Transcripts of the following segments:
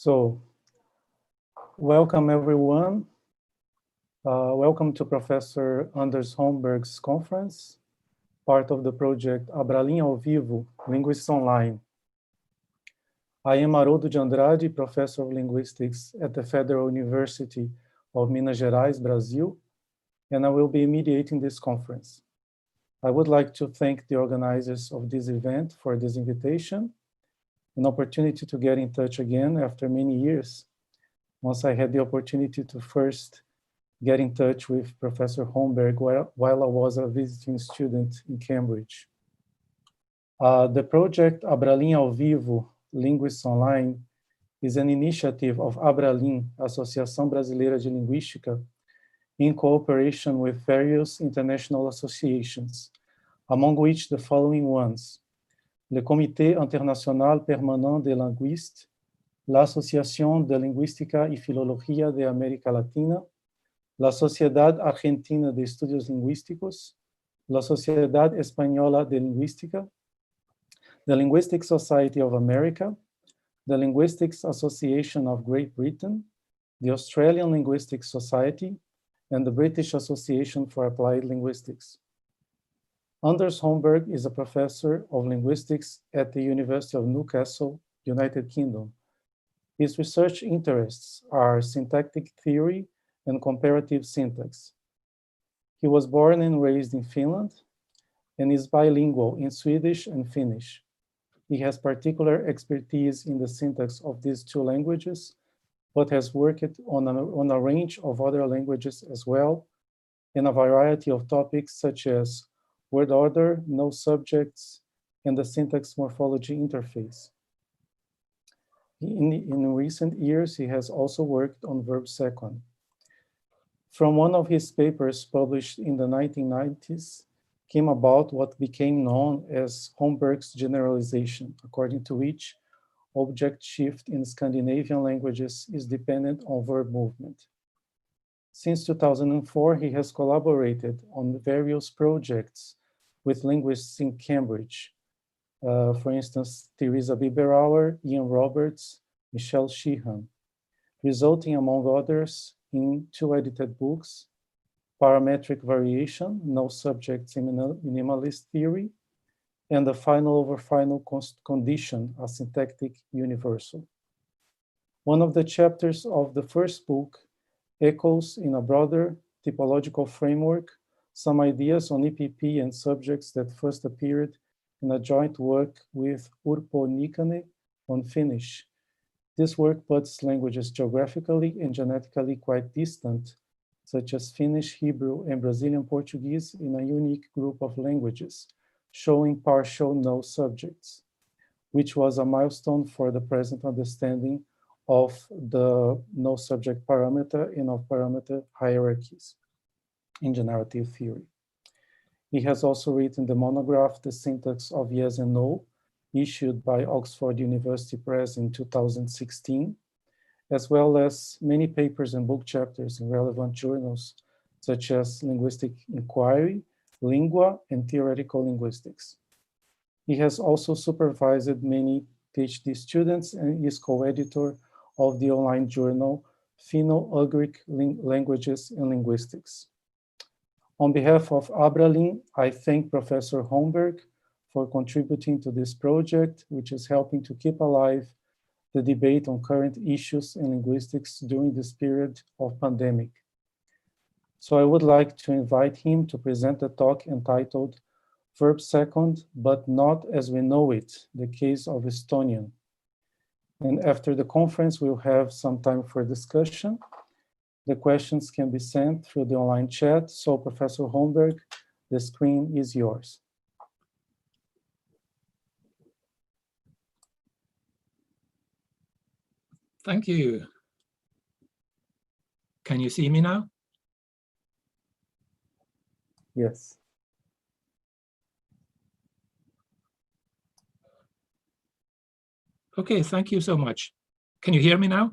So, welcome everyone. Welcome to Professor Anders Holmberg's conference, part of the project Abralim ao Vivo, Linguists Online. I am Haroldo de Andrade, Professor of Linguistics at the Federal University of Minas Gerais, Brazil, and I will be mediating this conference. I would like to thank the organizers of this event for this invitation, an opportunity to get in touch again after many years, once I had the opportunity to first get in touch with Professor Holmberg while I was a visiting student in Cambridge. The project Abralim ao Vivo, Linguists Online, is an initiative of Abralim, Associação Brasileira de Linguística, in cooperation with various international associations, among which the following ones: le Comité International Permanent des Linguistes, l'Associación de Lingüística y Filología de América Latina, la Sociedad Argentina de Estudios Lingüísticos, la Sociedad Española de Lingüística, the Linguistic Society of America, the Linguistics Association of Great Britain, the Australian Linguistics Society, and the British Association for Applied Linguistics. Anders Holmberg is a professor of linguistics at the University of Newcastle, United Kingdom. His research interests are syntactic theory and comparative syntax. He was born and raised in Finland and is bilingual in Swedish and Finnish. He has particular expertise in the syntax of these two languages, but has worked on a range of other languages as well, in a variety of topics such as word order, no subjects, and the syntax morphology interface. In recent years, he has also worked on Verb Second. From one of his papers published in the 1990s, came about what became known as Holmberg's generalization, according to which object shift in Scandinavian languages is dependent on verb movement. Since 2004, he has collaborated on various projects with linguists in Cambridge. For instance, Theresa Biberauer, Ian Roberts, Michelle Sheehan, resulting, among others, in two edited books: Parametric Variation, No Subjects in Minimalist Theory, and The Final over Final Condition, a Syntactic Universal. One of the chapters of the first book echoes, in a broader typological framework, some ideas on EPP and subjects that first appeared in a joint work with Urpo Nikkanen on Finnish. This work puts languages geographically and genetically quite distant, such as Finnish, Hebrew, and Brazilian Portuguese, in a unique group of languages, showing partial no subjects, which was a milestone for the present understanding of the no subject parameter and of parameter hierarchies in generative theory. He has also written the monograph, The Syntax of Yes and No, issued by Oxford University Press in 2016, as well as many papers and book chapters in relevant journals, such as Linguistic Inquiry, Lingua, and Theoretical Linguistics. He has also supervised many PhD students and is co-editor of the online journal Finno-Ugric Languages and Linguistics. On behalf of Abralim, I thank Professor Holmberg for contributing to this project, which is helping to keep alive the debate on current issues in linguistics during this period of pandemic. So I would like to invite him to present a talk entitled Verb Second, but Not As We Know It, the Case of Estonian. And after the conference, we'll have some time for discussion. The questions can be sent through the online chat. So Professor Holmberg, the screen is yours. Thank you. Can you see me now? Yes. Okay, thank you so much. Can you hear me now?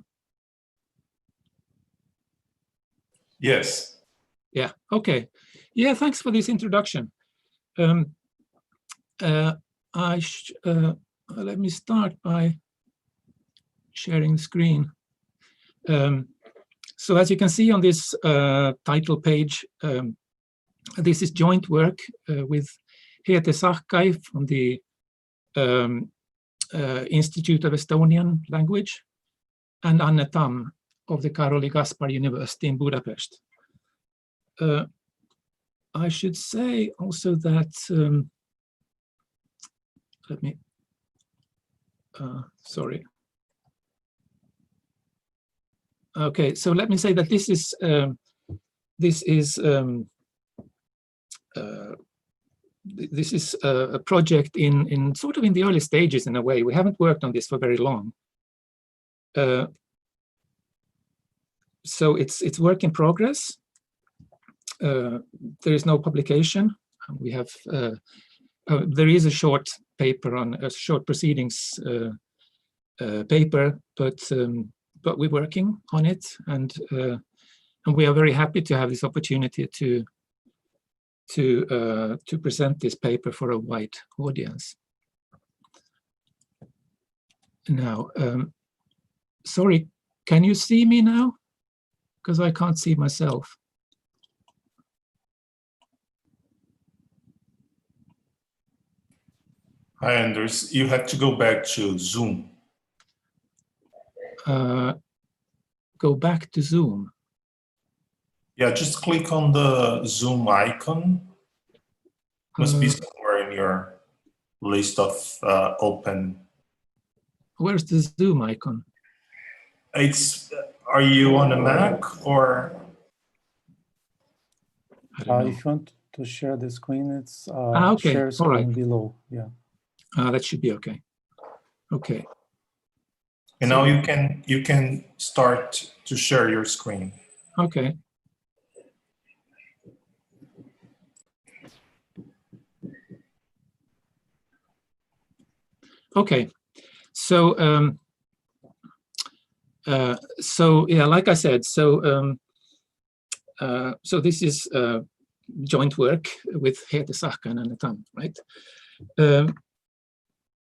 Yes. Yeah, okay. Yeah, thanks for this introduction. Let me start by sharing the screen. So as you can see on this title page, this is joint work with Hete Sarkai from the Institute of Estonian Language and Anne Tam of the Karoli Gaspar University in Budapest. I should say also that, let me, sorry. Okay, so let me say that this is a project in sort of in the early stages in a way. We haven't worked on this for very long. So it's work in progress. There is no publication. We have there is a short paper on a short proceedings paper, but we're working on it, and we are very happy to have this opportunity to present this paper for a wide audience. Now, sorry, can you see me now? Because I can't see myself. Hi, Anders. You have to go back to Zoom. Go back to Zoom. Yeah, just click on the Zoom icon. Must be somewhere in your list of open. Where's the Zoom icon? Are you on a Mac or? If you want to share the screen, it's okay. share screen All right. below. Yeah. That should be okay. Okay. And so, now you can start to share your screen. Okay. Okay. So yeah, like I said, so this is joint work with Hete Sarkai and Anne Tam, right?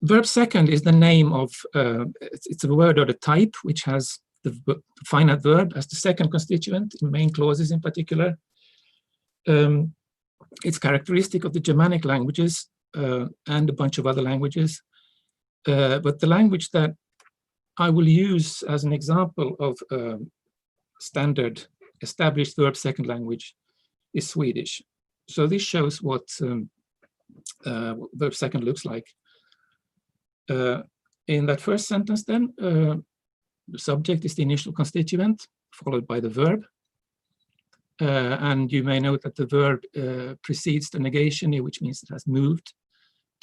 Verb second is the name of, it's a word or a type which has the finite verb as the second constituent in main clauses in particular. It's characteristic of the Germanic languages and a bunch of other languages. But the language that I will use as an example of standard established verb second language is Swedish. So this shows what verb second looks like. In that first sentence then, the subject is the initial constituent followed by the verb. And you may note that the verb precedes the negation, which means it has moved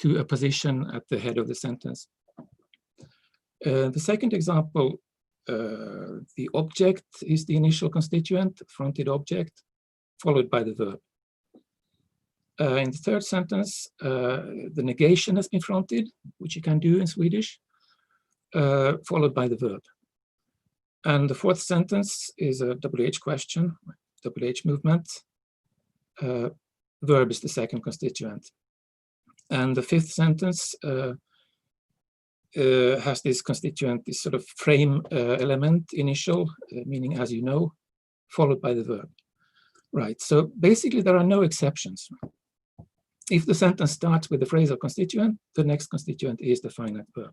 to a position at the head of the sentence. The second example, the object is the initial constituent, fronted object, followed by the verb. In the third sentence, the negation has been fronted, which you can do in Swedish, followed by the verb. And the fourth sentence is a WH question, WH movement. Verb is the second constituent. And the fifth sentence has this constituent, this sort of frame element, initial, meaning as you know, followed by the verb. Right, so basically there are no exceptions. If the sentence starts with the phrasal constituent, the next constituent is the finite verb.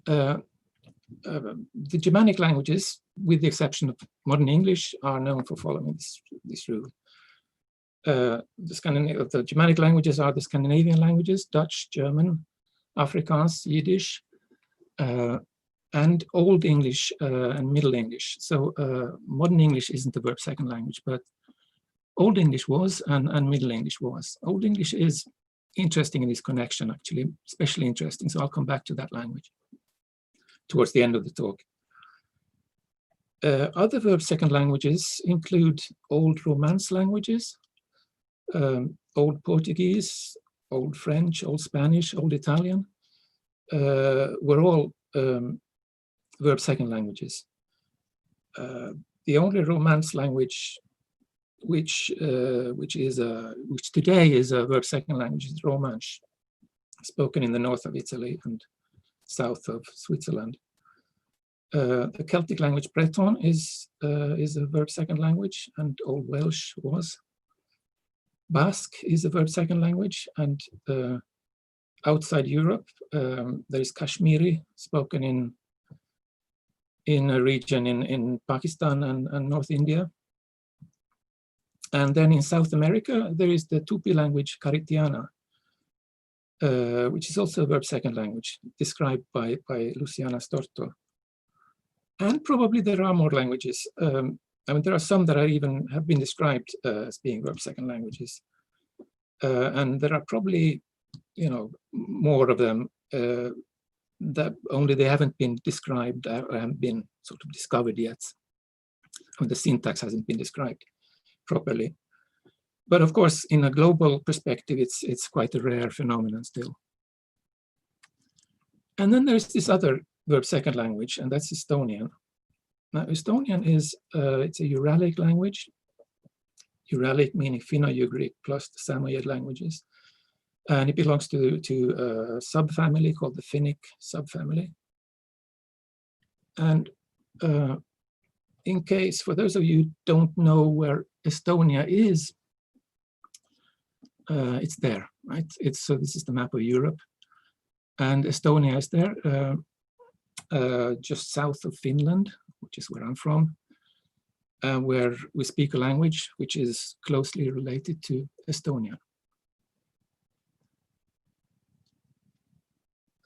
The Germanic languages, with the exception of modern English, are known for following this rule. The Germanic languages are the Scandinavian languages, Dutch, German, Afrikaans, Yiddish, and Old English and Middle English. So modern English isn't the verb second language, but Old English was and Middle English was. Old English is interesting in this connection, actually, especially interesting. So I'll come back to that language towards the end of the talk. Other verb second languages include Old Romance languages, Old Portuguese, Old French, Old Spanish, Old Italian, were all verb second languages. The only Romance language which today is a verb second language is Romansh, spoken in the north of Italy and south of Switzerland. The Celtic language Breton is a verb second language, and Old Welsh was. Basque is a verb second language, and outside Europe, there is Kashmiri, spoken in a region in Pakistan and North India. And then in South America, there is the Tupi language Caritiana, which is also a verb second language, described by Luciana Storto. And probably there are more languages. I mean, there are some that have been described as being verb second languages. And there are probably, more of them that only they haven't been described or haven't been sort of discovered yet. I mean, the syntax hasn't been described properly. But of course, in a global perspective, it's quite a rare phenomenon still. And then there's this other verb second language, and that's Estonian. Now, Estonian is it's a Uralic language. Uralic meaning Finno-Ugric plus the Samoyed languages. And it belongs to a subfamily called the Finnic subfamily. And in case, for those of you who don't know where Estonia is, it's there, right? So this is the map of Europe. And Estonia is there, just south of Finland, which is where I'm from, where we speak a language which is closely related to Estonian.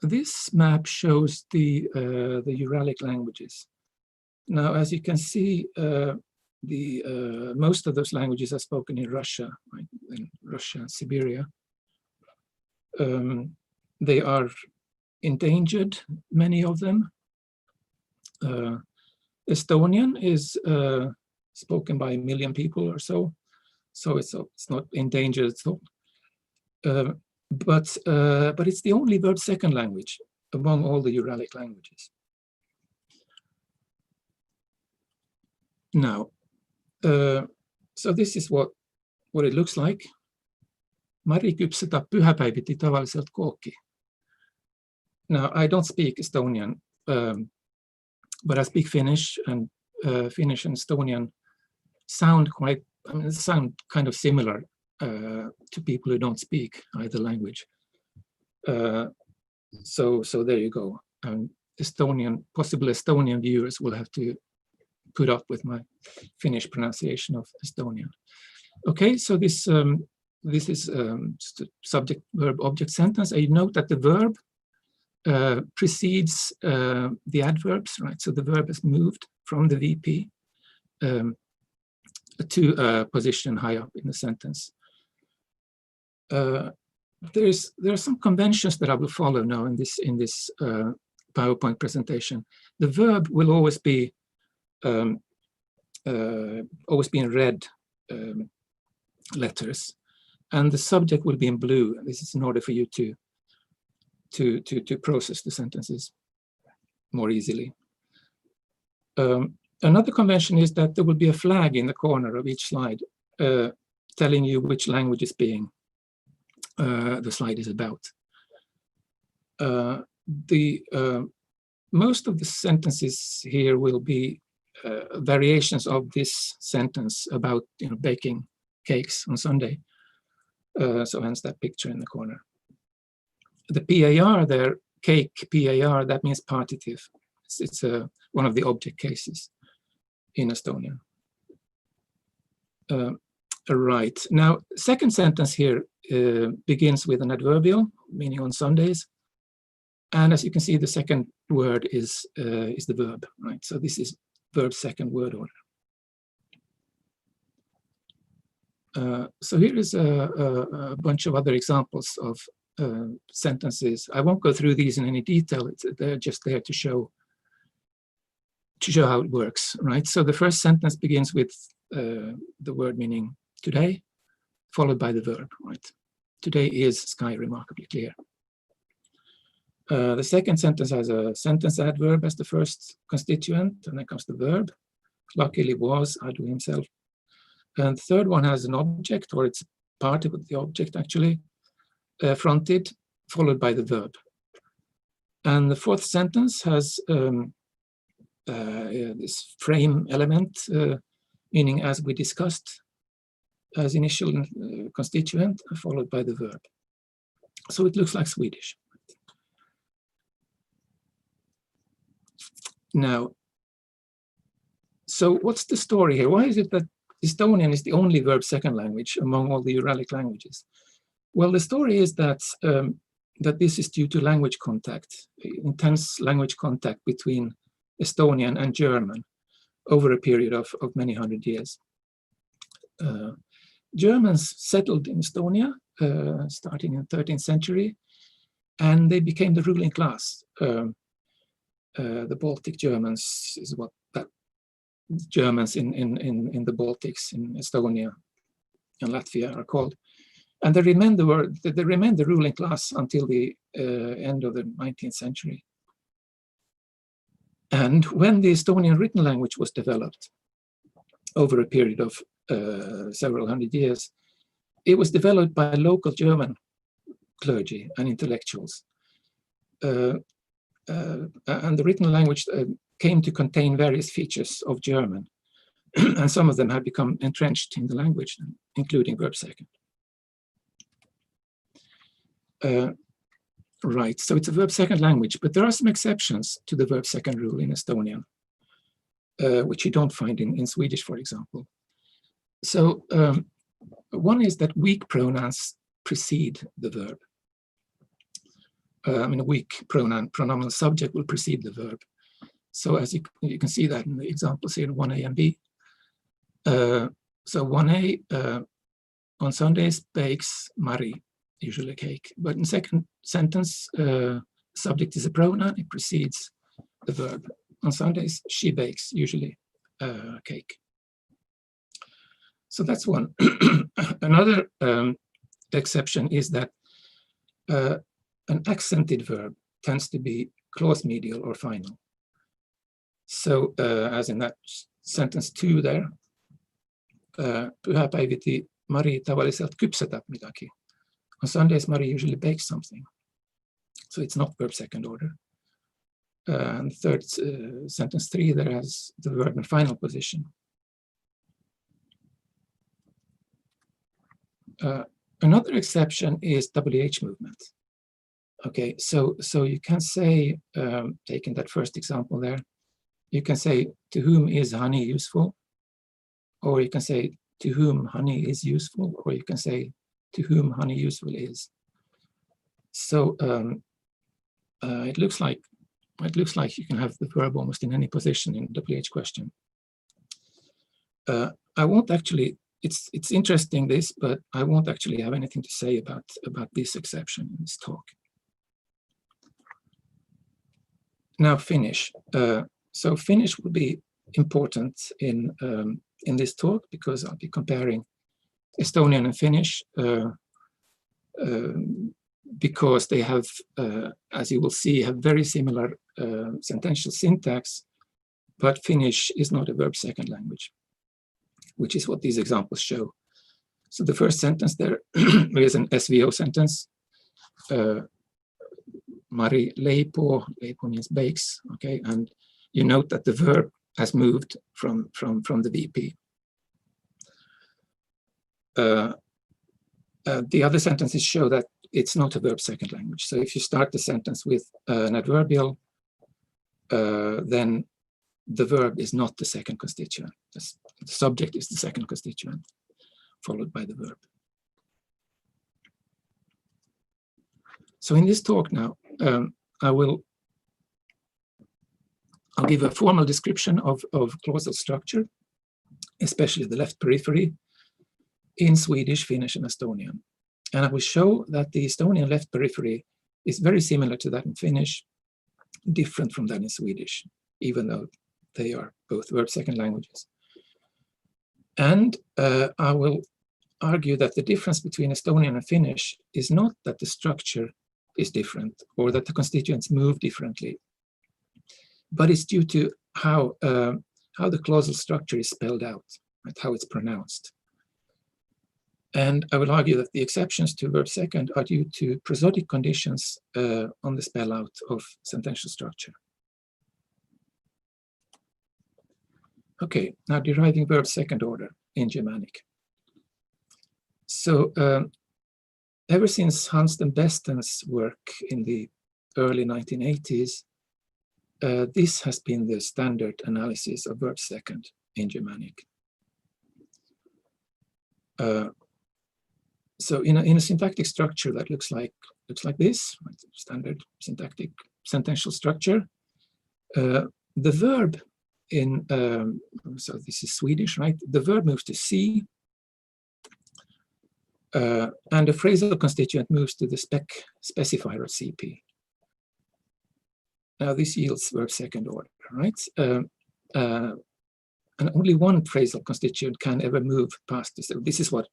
This map shows the Uralic languages. Now, as you can see, most of those languages are spoken in Russia, right? In Russia and Siberia. They are endangered, many of them. Estonian is spoken by 1 million people or so it's not endangered at all. But it's the only verb second language among all the Uralic languages. Now, so this is what it looks like. Mari küpsetab pühapäeviti tavaliselt kooki. Now, I don't speak Estonian, but I speak Finnish, and Finnish and Estonian sound kind of similar to people who don't speak either language. So there you go. Possible Estonian viewers will have to put up with my Finnish pronunciation of Estonian. Okay, so this is just a subject, verb, object sentence. I note that the verb precedes the adverbs, right? So the verb is moved from the VP to a position high up in the sentence. There are some conventions that I will follow now in this PowerPoint presentation. The verb will always be in red letters, and the subject will be in blue. This is in order for you to process the sentences more easily. Another convention is that there will be a flag in the corner of each slide telling you which language is being the slide is about. Most of the sentences here will be variations of this sentence about baking cakes on Sunday. So hence that picture in the corner. The PAR there, cake, PAR, that means partitive. It's one of the object cases in Estonian. Right, now second sentence here begins with an adverbial, meaning on Sundays. And as you can see, the second word is the verb, right? So this is verb second word order. So here is a bunch of other examples of sentences. I won't go through these in any detail. They're just there to show how it works, right? So the first sentence begins with the word meaning today, followed by the verb, right? Today is sky remarkably clear. The second sentence has a sentence adverb as the first constituent, and then comes the verb. Luckily was, Adu himself. And the third one has an object, or it's part of the object actually, fronted, followed by the verb. And the fourth sentence has this frame element, meaning as we discussed, as initial constituent, followed by the verb. So it looks like Swedish. Now, so what's the story here? Why is it that Estonian is the only verb second language among all the Uralic languages? Well, the story is that that this is due to language contact, intense language contact between Estonian and German over a period of many hundred years. Germans settled in Estonia starting in the 13th century, and they became the ruling class. The Baltic Germans is what that Germans in the Baltics, in Estonia and Latvia are called. And they remained the ruling class until the end of the 19th century. And when the Estonian written language was developed over a period of several hundred years, it was developed by local German clergy and intellectuals. And the written language came to contain various features of German, and some of them have become entrenched in the language, including verb second. Right, so it's a verb second language, but there are some exceptions to the verb second rule in Estonian, which you don't find in Swedish, for example. So one is that weak pronouns precede the verb. I mean, a weak pronominal subject will precede the verb. So as you can see that in the examples here, 1A and B. So 1A, on Sundays bakes Mari, usually cake. But in second sentence, subject is a pronoun, it precedes the verb. On Sundays, she bakes, usually cake. So that's one. Another exception is that an accented verb tends to be clause medial or final. So as in that sentence 2 there, pühapäiviti Mari tavaliselt küpsetab midagi. On Sundays, Mari usually bakes something. So it's not verb second order. And third, sentence 3, there has the verb in final position. Another exception is WH movement. Okay, so you can say, taking that first example there, you can say, to whom is honey useful? Or you can say, to whom honey is useful? Or you can say, to whom honey useful is. So it looks like you can have the verb almost in any position in the WH question. I won't actually. It's interesting this, but I won't actually have anything to say about this exception in this talk. Now Finnish. So Finnish will be important in this talk because I'll be comparing Estonian and Finnish because they have, as you will see, have very similar sentential syntax, but Finnish is not a verb second language, which is what these examples show. So the first sentence there is an SVO sentence. Mari leipoo, leipoo means bakes, okay, and you note that the verb has moved from the VP. The other sentences show that it's not a verb second language. So if you start the sentence with an adverbial, then the verb is not the second constituent. The subject is the second constituent, followed by the verb. So in this talk now, I'll give a formal description of clausal structure, especially the left periphery, in Swedish, Finnish, and Estonian. And I will show that the Estonian left periphery is very similar to that in Finnish, different from that in Swedish, even though they are both verb second languages. And I will argue that the difference between Estonian and Finnish is not that the structure is different or that the constituents move differently, but it's due to how the clausal structure is spelled out, right, how it's pronounced. And I will argue that the exceptions to verb second are due to prosodic conditions on the spell out of sentential structure. Okay, now deriving verb second order in Germanic. So ever since Hans den Besten's work in the early 1980s, this has been the standard analysis of verb second in Germanic. So in a syntactic structure that looks like this, right? Standard syntactic sentential structure, the verb in so this is Swedish, right? The verb moves to C, and the phrasal constituent moves to the specifier of CP. Now this yields verb second order, right? And only one phrasal constituent can ever move past this. So this is what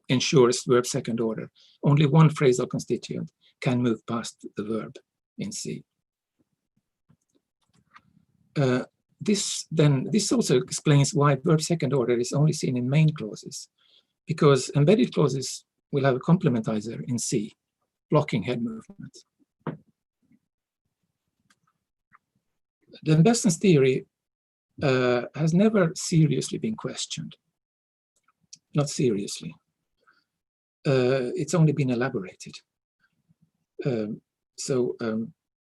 ensures verb second order. Only one phrasal constituent can move past the verb in C. This also explains why verb second order is only seen in main clauses, because embedded clauses will have a complementizer in C, blocking head movement. Den Besten's theory has never seriously been questioned. Not seriously. It's only been elaborated.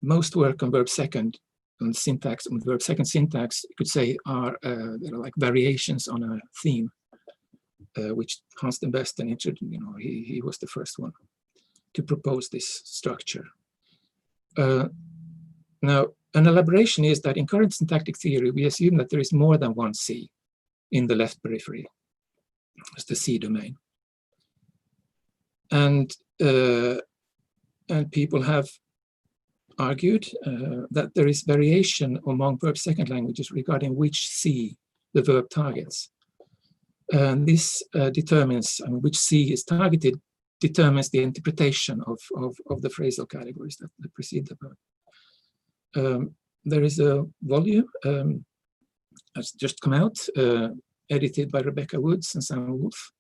Most work on verb second and syntax, on verb second syntax, you could say are like variations on a theme, which Hans den Besten introduced. He was the first one to propose this structure. Now, an elaboration is that in current syntactic theory, we assume that there is more than one C in the left periphery. It's the C domain. And people have argued that there is variation among verb second languages regarding which C the verb targets. And this determines, which C is targeted, determines the interpretation of the phrasal categories that precede the verb. There is a volume that's just come out, edited by Rebecca Woods and Sam Wolf.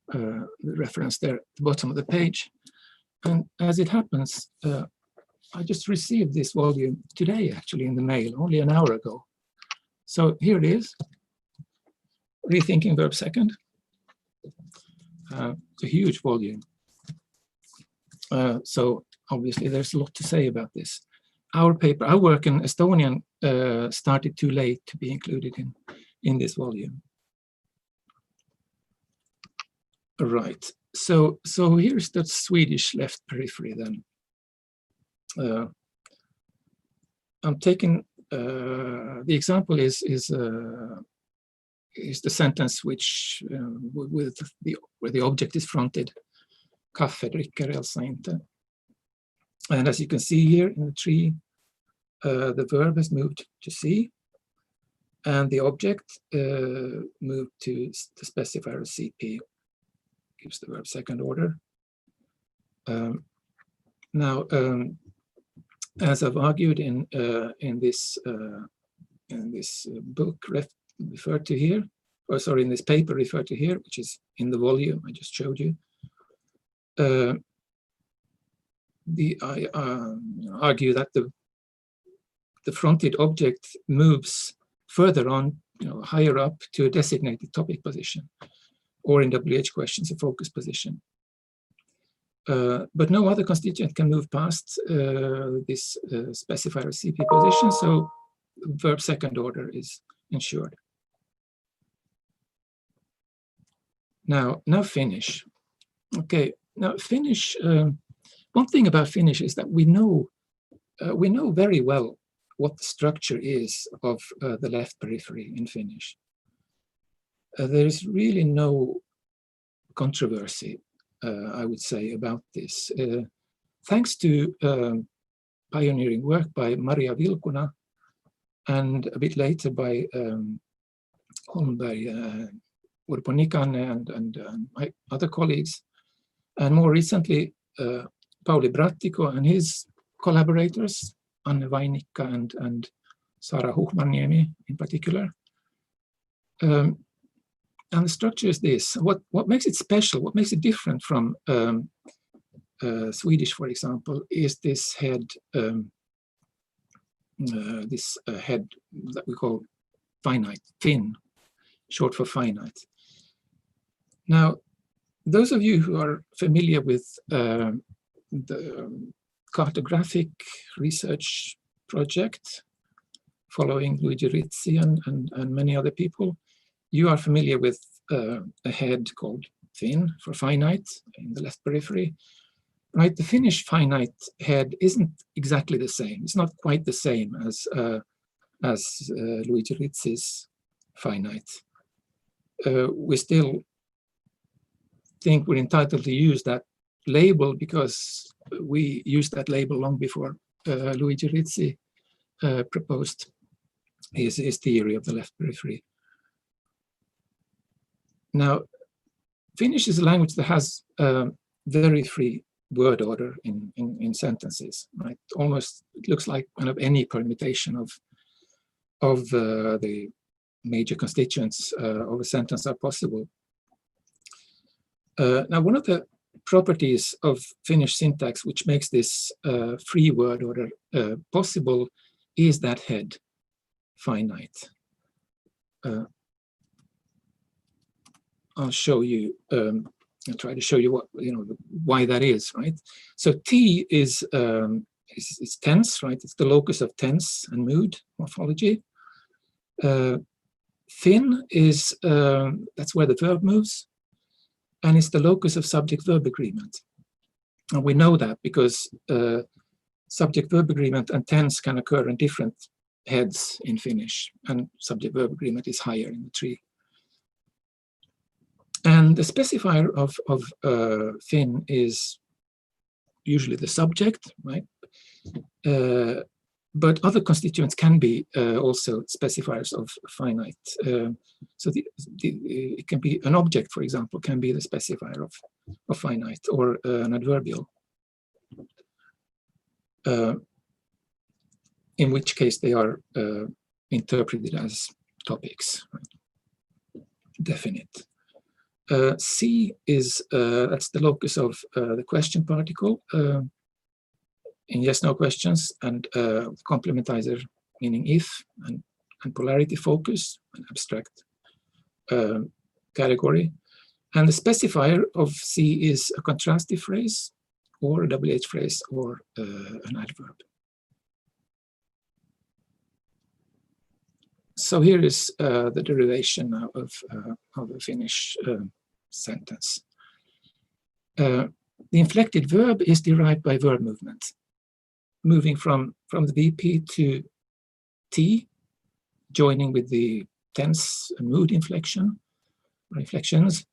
The reference there at the bottom of the page. And as it happens, I just received this volume today, actually, in the mail, only an hour ago. So here it is, Rethinking Verb Second. It's a huge volume. So obviously there's a lot to say about this. Our work in Estonian started too late to be included in this volume. Right, so here's the Swedish left periphery then. I'm taking, the example is the sentence which, where the object is fronted, kaffe dricker Elsa inte. And as you can see here in the tree, the verb has moved to C, and the object moved to the specifier of CP, gives the verb second order. Now, as I've argued in this book referred to here, or sorry, in this paper referred to here, which is in the volume I just showed you, I argue that the fronted object moves further on, higher up to a designated topic position, or in WH questions, a focus position. But no other constituent can move past this specifier CP position, so verb second order is ensured. Now Finnish. Okay, now Finnish. One thing about Finnish is that we know very well what the structure is of the left periphery in Finnish. There is really no controversy, I would say, about this. Thanks to pioneering work by Maria Vilkuna and a bit later by Holmberg, Urpo Nikan and my other colleagues, and more recently Pauli Brattiko and his collaborators, Anne Vainikka and Sara Huhmaniemi in particular. the structure is this. What makes it special, what makes it different from Swedish, for example, is this head, head that we call finite, fin, short for finite. Now, those of you who are familiar with the cartographic research project following Luigi Rizzi and many other people, you are familiar with a head called fin for finite in the left periphery. Right, the Finnish finite head isn't exactly the same. It's not quite the same as Luigi Rizzi's finite. We still think we're entitled to use that label because we used that label long before Luigi Rizzi proposed his theory of the left periphery. Now, Finnish is a language that has very free word order in sentences, right? Almost, it looks like kind of any permutation of the major constituents of a sentence are possible. Now, one of the properties of Finnish syntax which makes this free word order possible is that head, finite. I'll show you. I'll try to show you what why that is, right? So T is tense, right? It's the locus of tense and mood morphology. Fin is that's where the verb moves, and it's the locus of subject-verb agreement. And we know that because subject-verb agreement and tense can occur in different heads in Finnish, and subject-verb agreement is higher in the tree. And the specifier of fin is usually the subject, right? But other constituents can be also specifiers of finite. So it can be an object, for example, can be the specifier of finite, or an adverbial. In which case they are interpreted as topics, right? Definite. C is that's the locus of the question particle in yes/no questions, and complementizer meaning if, and polarity focus, an abstract category. And the specifier of C is a contrastive phrase, or a WH phrase, or an adverb. So here is the derivation of a Finnish sentence. The inflected verb is derived by verb movement, moving from the VP to T, joining with the tense and mood inflection, or inflections,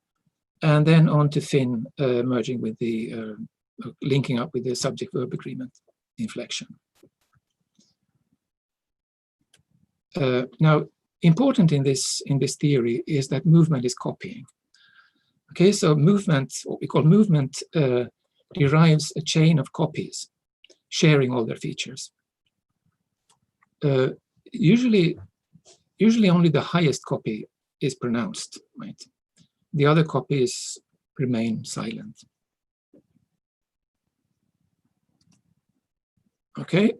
and then on to fin, merging with the, linking up with the subject-verb agreement inflection. Now, important in this theory is that movement is copying. Okay, so movement, what we call movement, derives a chain of copies, sharing all their features. Usually only the highest copy is pronounced, right? The other copies remain silent. Okay.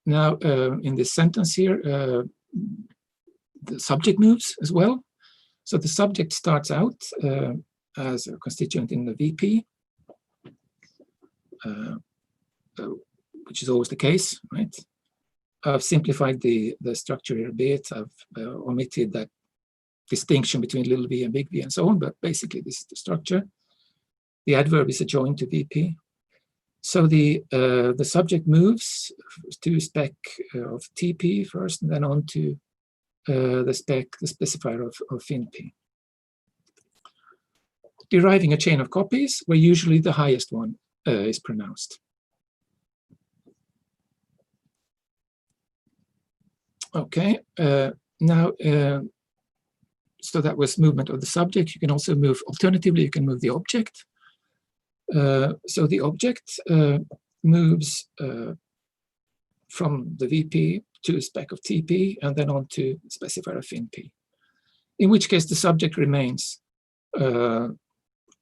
Now, in this sentence here, the subject moves as well. So the subject starts out as a constituent in the VP, which is always the case, right? I've simplified the structure here a bit. I've omitted that distinction between little v and big V and so on, but basically this is the structure. The adverb is adjoined to VP. So the subject moves to spec of TP first, and then on to the specifier of FinP. Deriving a chain of copies where usually the highest one is pronounced. Okay, now, so that was movement of the subject. You can also move, alternatively, you can move the object. So the object moves from the VP to spec of TP, and then on to specifier of FinP. in which case the subject remains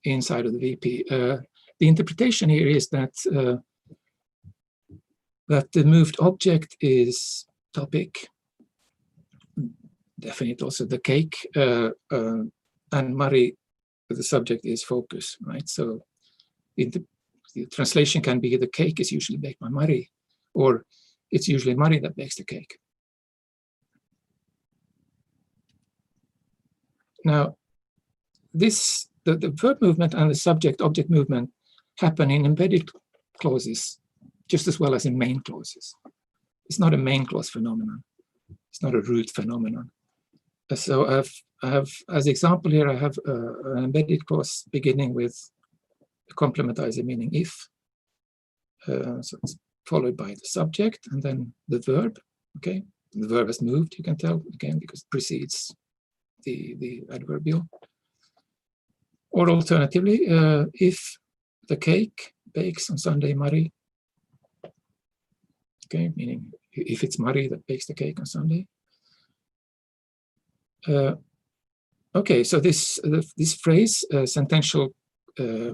inside of the VP. The interpretation here is that that the moved object is topic, definite also the cake, and Mari, the subject, is focus, right? So the translation can be the cake is usually baked by Mari, or it's usually Mari that bakes the cake. Now, the verb movement and the subject-object movement happen in embedded clauses just as well as in main clauses. It's not a main clause phenomenon. It's not a root phenomenon. So I have as example here, I have an embedded clause beginning with a complementizer meaning if. So it's followed by the subject and then the verb. Okay, the verb has moved, you can tell again because it precedes the adverbial. Or alternatively, if the cake bakes on Sunday, Mari. Okay, meaning if it's Mari that bakes the cake on Sunday. Okay, so this phrase, sentential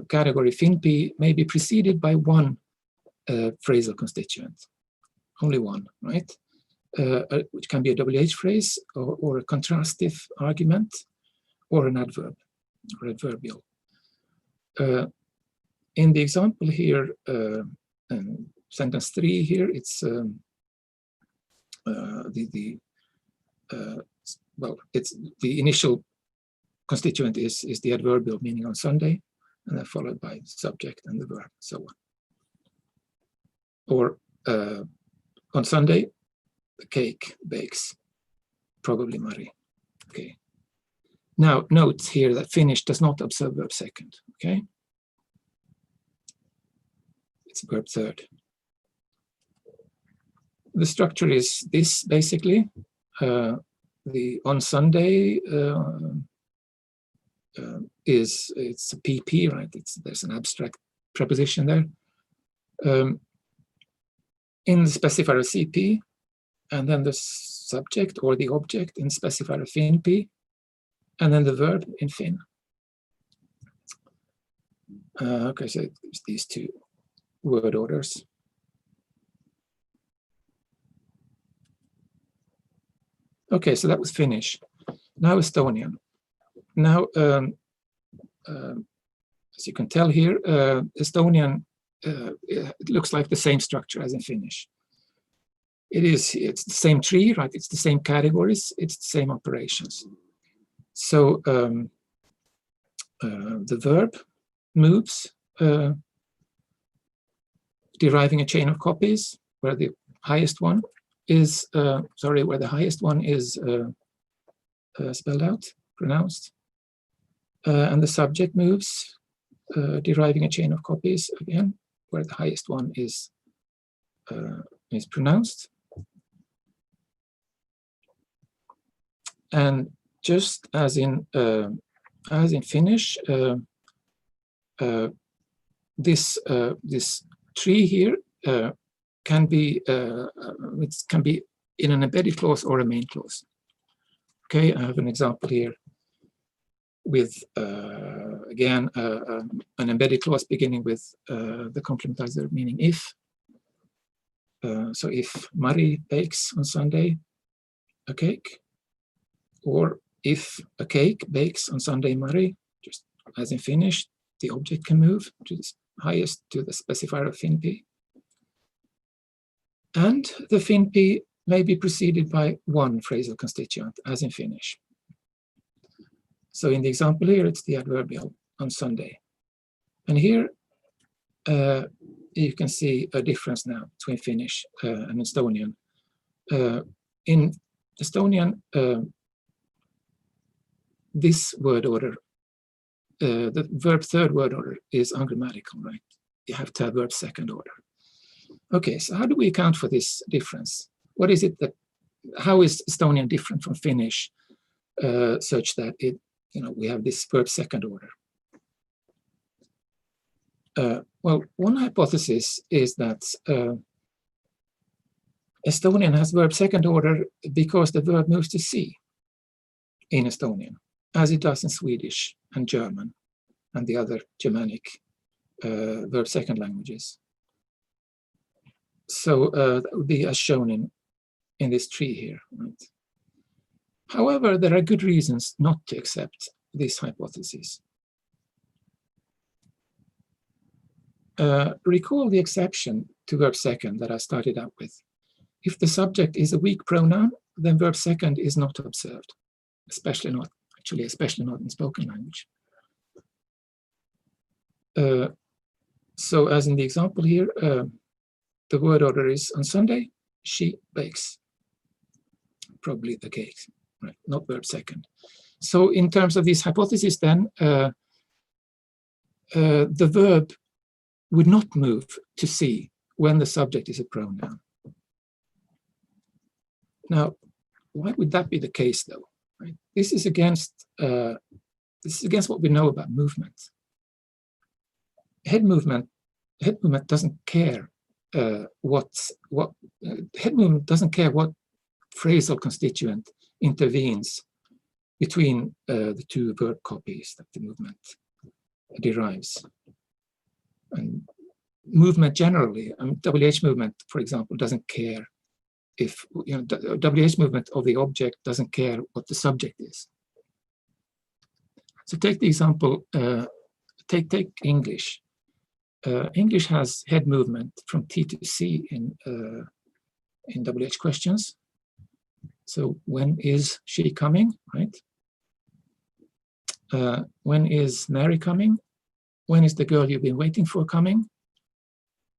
category FINP, may be preceded by one phrasal constituent, only one, right? Which can be a WH phrase or a contrastive argument or an adverb or adverbial. In the example here, sentence 3 here, it's well, it's the initial constituent is the adverbial meaning on Sunday, and then followed by the subject and the verb, and so on. Or on Sunday, the cake bakes, probably Mari. Okay. Now note here that Finnish does not observe verb second. Okay. It's verb third. The structure is this basically. The on Sunday it's a PP, right? There's an abstract preposition there. In the specifier CP, and then the subject or the object in specifier FINP, and then the verb in Fin. Okay, so it's these two word orders. Okay, so that was Finnish. Now Estonian. Now, as you can tell here, Estonian it looks like the same structure as in Finnish. It's the same tree, right? It's the same categories. It's the same operations. So the verb moves, deriving a chain of copies, where the highest one is where the highest one is spelled out, pronounced, and the subject moves, deriving a chain of copies again, where the highest one is pronounced. And just as in Finnish, this tree here can be in an embedded clause or a main clause. Okay, I have an example here with again an embedded clause beginning with the complementizer meaning if. So if Mari bakes on Sunday a cake, or if a cake bakes on Sunday Mari, just as in Finnish, the object can move to the highest to the specifier of FINP. And the FINP may be preceded by one phrasal constituent, as in Finnish. So in the example here, it's the adverbial on Sunday. And here you can see a difference now between Finnish and Estonian. In Estonian, this word order, the verb third word order is ungrammatical, right? You have to have verb second order. Okay, so how do we account for this difference? What is it that, how is Estonian different from Finnish such that it, we have this verb second order? Well, one hypothesis is that Estonian has verb second order because the verb moves to C. in Estonian, as it does in Swedish and German and the other Germanic Verb Second languages. So that would be as shown in this tree here. Right? However, there are good reasons not to accept this hypothesis. Recall the exception to Verb Second that I started out with. If the subject is a weak pronoun, then Verb Second is not observed, especially not in spoken language. So as in the example here, the word order is on Sunday, she bakes. Probably the cake, right? Not Verb Second. So in terms of this hypothesis then, the verb would not move to C when the subject is a pronoun. Now, why would that be the case though? Right? This is against what we know about movement. Head movement doesn't care what phrasal constituent intervenes between the two verb copies that the movement derives. And movement generally, WH movement, for example, doesn't care if, WH movement of the object doesn't care what the subject is. So take the example, take English. English has head movement from T to C in WH questions. So when is she coming, right? When is Mary coming? When is the girl you've been waiting for coming?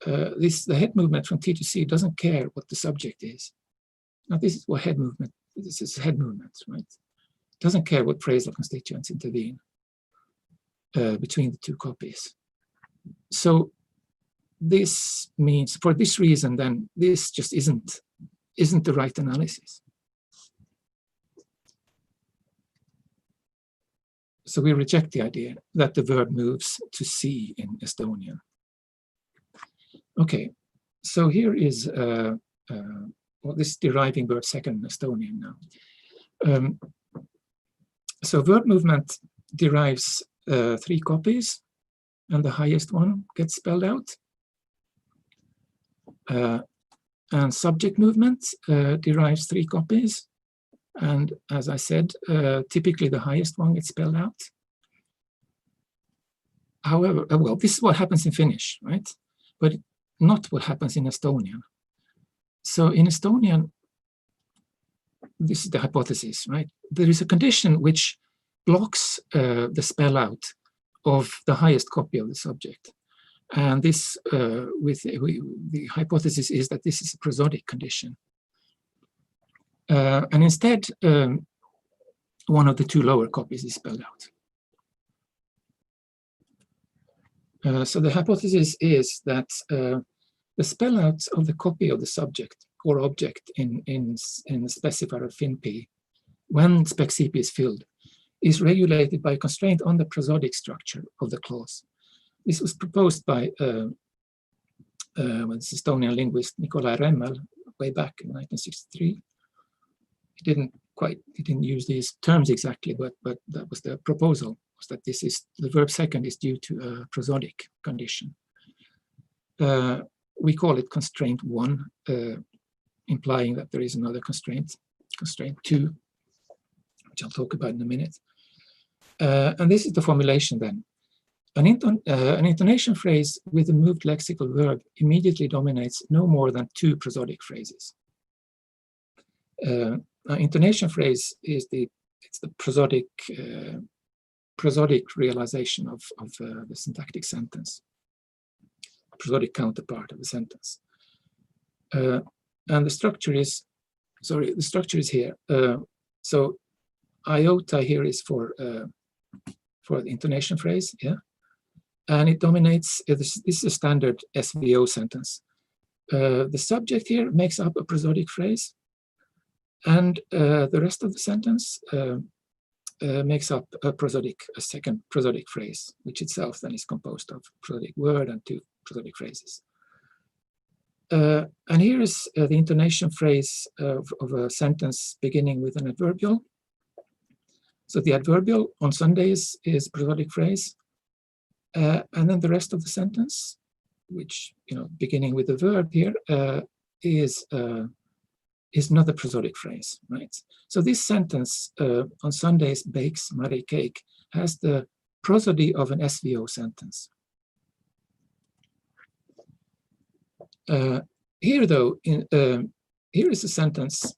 The head movement from T to C doesn't care what the subject is. Now this is what this is head movement, right? It doesn't care what phrasal constituents intervene between the two copies. So this means, for this reason, then this just isn't the right analysis. So we reject the idea that the verb moves to C in Estonian. Okay, so here is this deriving Verb Second in Estonian now. So verb movement derives 3 copies, and the highest one gets spelled out. And subject movement derives 3 copies. And as I said, typically the highest one gets spelled out. However, well, this is what happens in Finnish, right? But not what happens in Estonian. So in Estonian, this is the hypothesis, right? There is a condition which blocks the spell out of the highest copy of the subject. And this, the hypothesis is that this is a prosodic condition. And instead, one of the 2 lower copies is spelled out. So the hypothesis is that the spell out of the copy of the subject or object in the specifier of FinP, when spec-CP is filled, is regulated by a constraint on the prosodic structure of the clause. This was proposed by Estonian linguist Nikolai Remmel way back in 1963. He didn't use these terms exactly, but that was the proposal, was that the Verb Second is due to a prosodic condition. We call it constraint 1, implying that there is another constraint 2, which I'll talk about in a minute. And this is the formulation then. An intonation phrase with a moved lexical verb immediately dominates no more than 2 prosodic phrases. Intonation phrase is the prosodic realization of the syntactic sentence, prosodic counterpart of the sentence. And the structure is here. So iota here is for the intonation phrase, yeah, and it dominates. This is a standard SVO sentence. The subject here makes up a prosodic phrase, and the rest of the sentence makes up a second prosodic phrase, which itself then is composed of prosodic word and 2 prosodic phrases. And here is the intonation phrase of a sentence beginning with an adverbial. So the adverbial on Sundays is prosodic phrase, and then the rest of the sentence, which, beginning with the verb here, is another prosodic phrase, right? So this sentence, on Sundays bakes Mari cake, has the prosody of an SVO sentence. Here, though, here is a sentence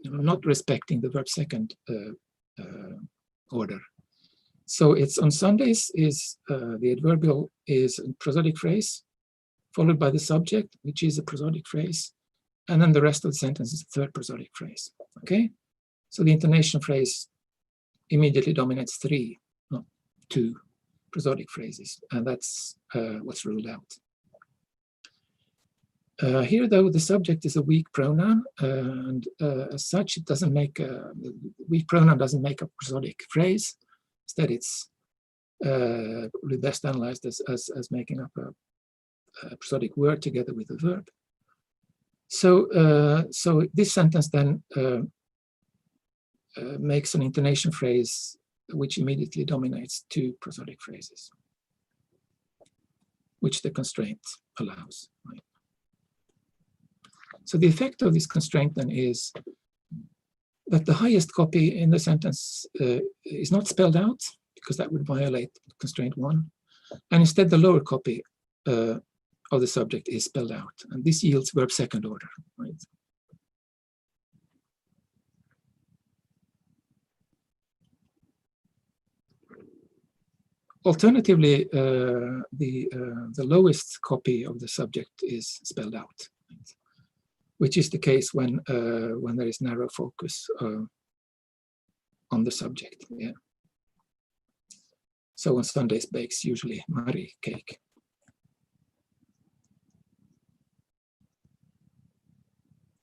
not respecting the verb second order. So it's on Sundays is the adverbial is a prosodic phrase, followed by the subject, which is a prosodic phrase, and then the rest of the sentence is a third prosodic phrase. Okay, so the intonation phrase immediately dominates 3, not 2 prosodic phrases, and that's what's ruled out. Here, though, the subject is a weak pronoun, and as such, it doesn't make the weak pronoun doesn't make a prosodic phrase. Instead, it's best analyzed as making up a prosodic word together with a verb. So, so this sentence then makes an intonation phrase which immediately dominates 2 prosodic phrases, which the constraint allows. Right? So the effect of this constraint then is that the highest copy in the sentence is not spelled out, because that would violate constraint 1, and instead the lower copy of the subject is spelled out, and this yields verb second order. Right? Alternatively, the lowest copy of the subject is spelled out, right? Which is the case when there is narrow focus on the subject. Yeah. So on Sundays bakes usually Mari cake.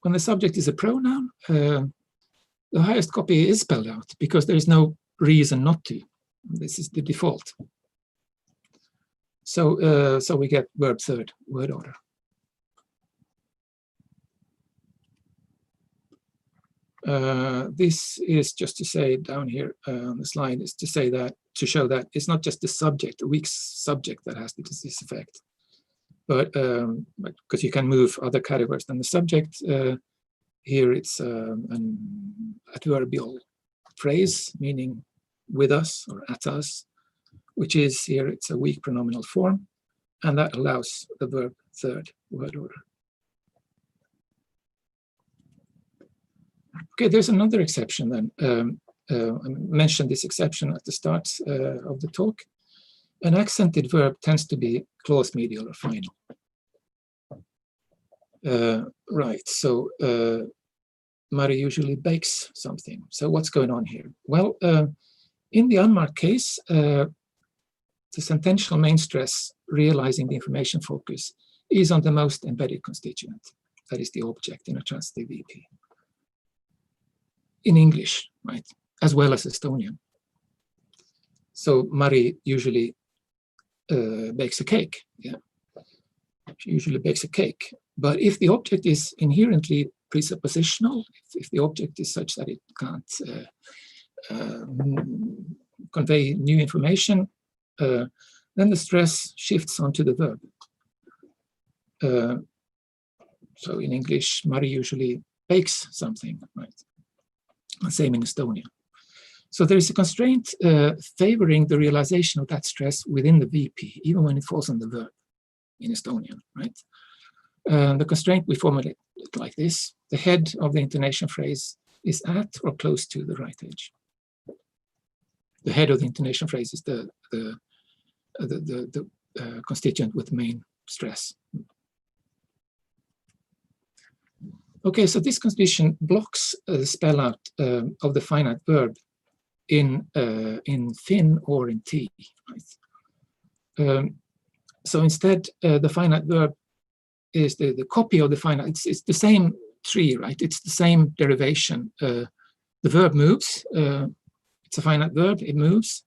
When the subject is a pronoun, the highest copy is spelled out because there is no reason not to. This is the default. So so we get verb third word order. This is just to say down here on the slide is to say that, to show that it's not just the subject, the weak subject that has this effect, but because you can move other categories than the subject. Here it's an adverbial phrase meaning with us or at us, which is here it's a weak pronominal form, and that allows the verb third word order. Okay, there's another exception then. I mentioned this exception at the start of the talk. An accented verb tends to be clause medial or final. Right, so Mari usually bakes something. So what's going on here? Well, in the unmarked case, the sentential main stress realizing the information focus is on the most embedded constituent, that is the object in a transitive VP. In English, right, as well as Estonian. So Mari usually bakes a cake. Yeah, she usually bakes a cake. But if the object is inherently presuppositional, if the object is such that it can't convey new information, then the stress shifts onto the verb. So in English, Mari usually bakes something, right? Same in Estonian. So there is a constraint favoring the realization of that stress within the VP, even when it falls on the verb in Estonian, right? The constraint we formulate it like this: the head of the intonation phrase is at or close to the right edge. The head of the intonation phrase is the constituent with main stress. Okay, so this condition blocks the spell out of the finite verb in Finn or in T. Right? So instead, the finite verb is the copy of the finite. It's the same tree, right? It's the same derivation. The verb moves. It's a finite verb. It moves,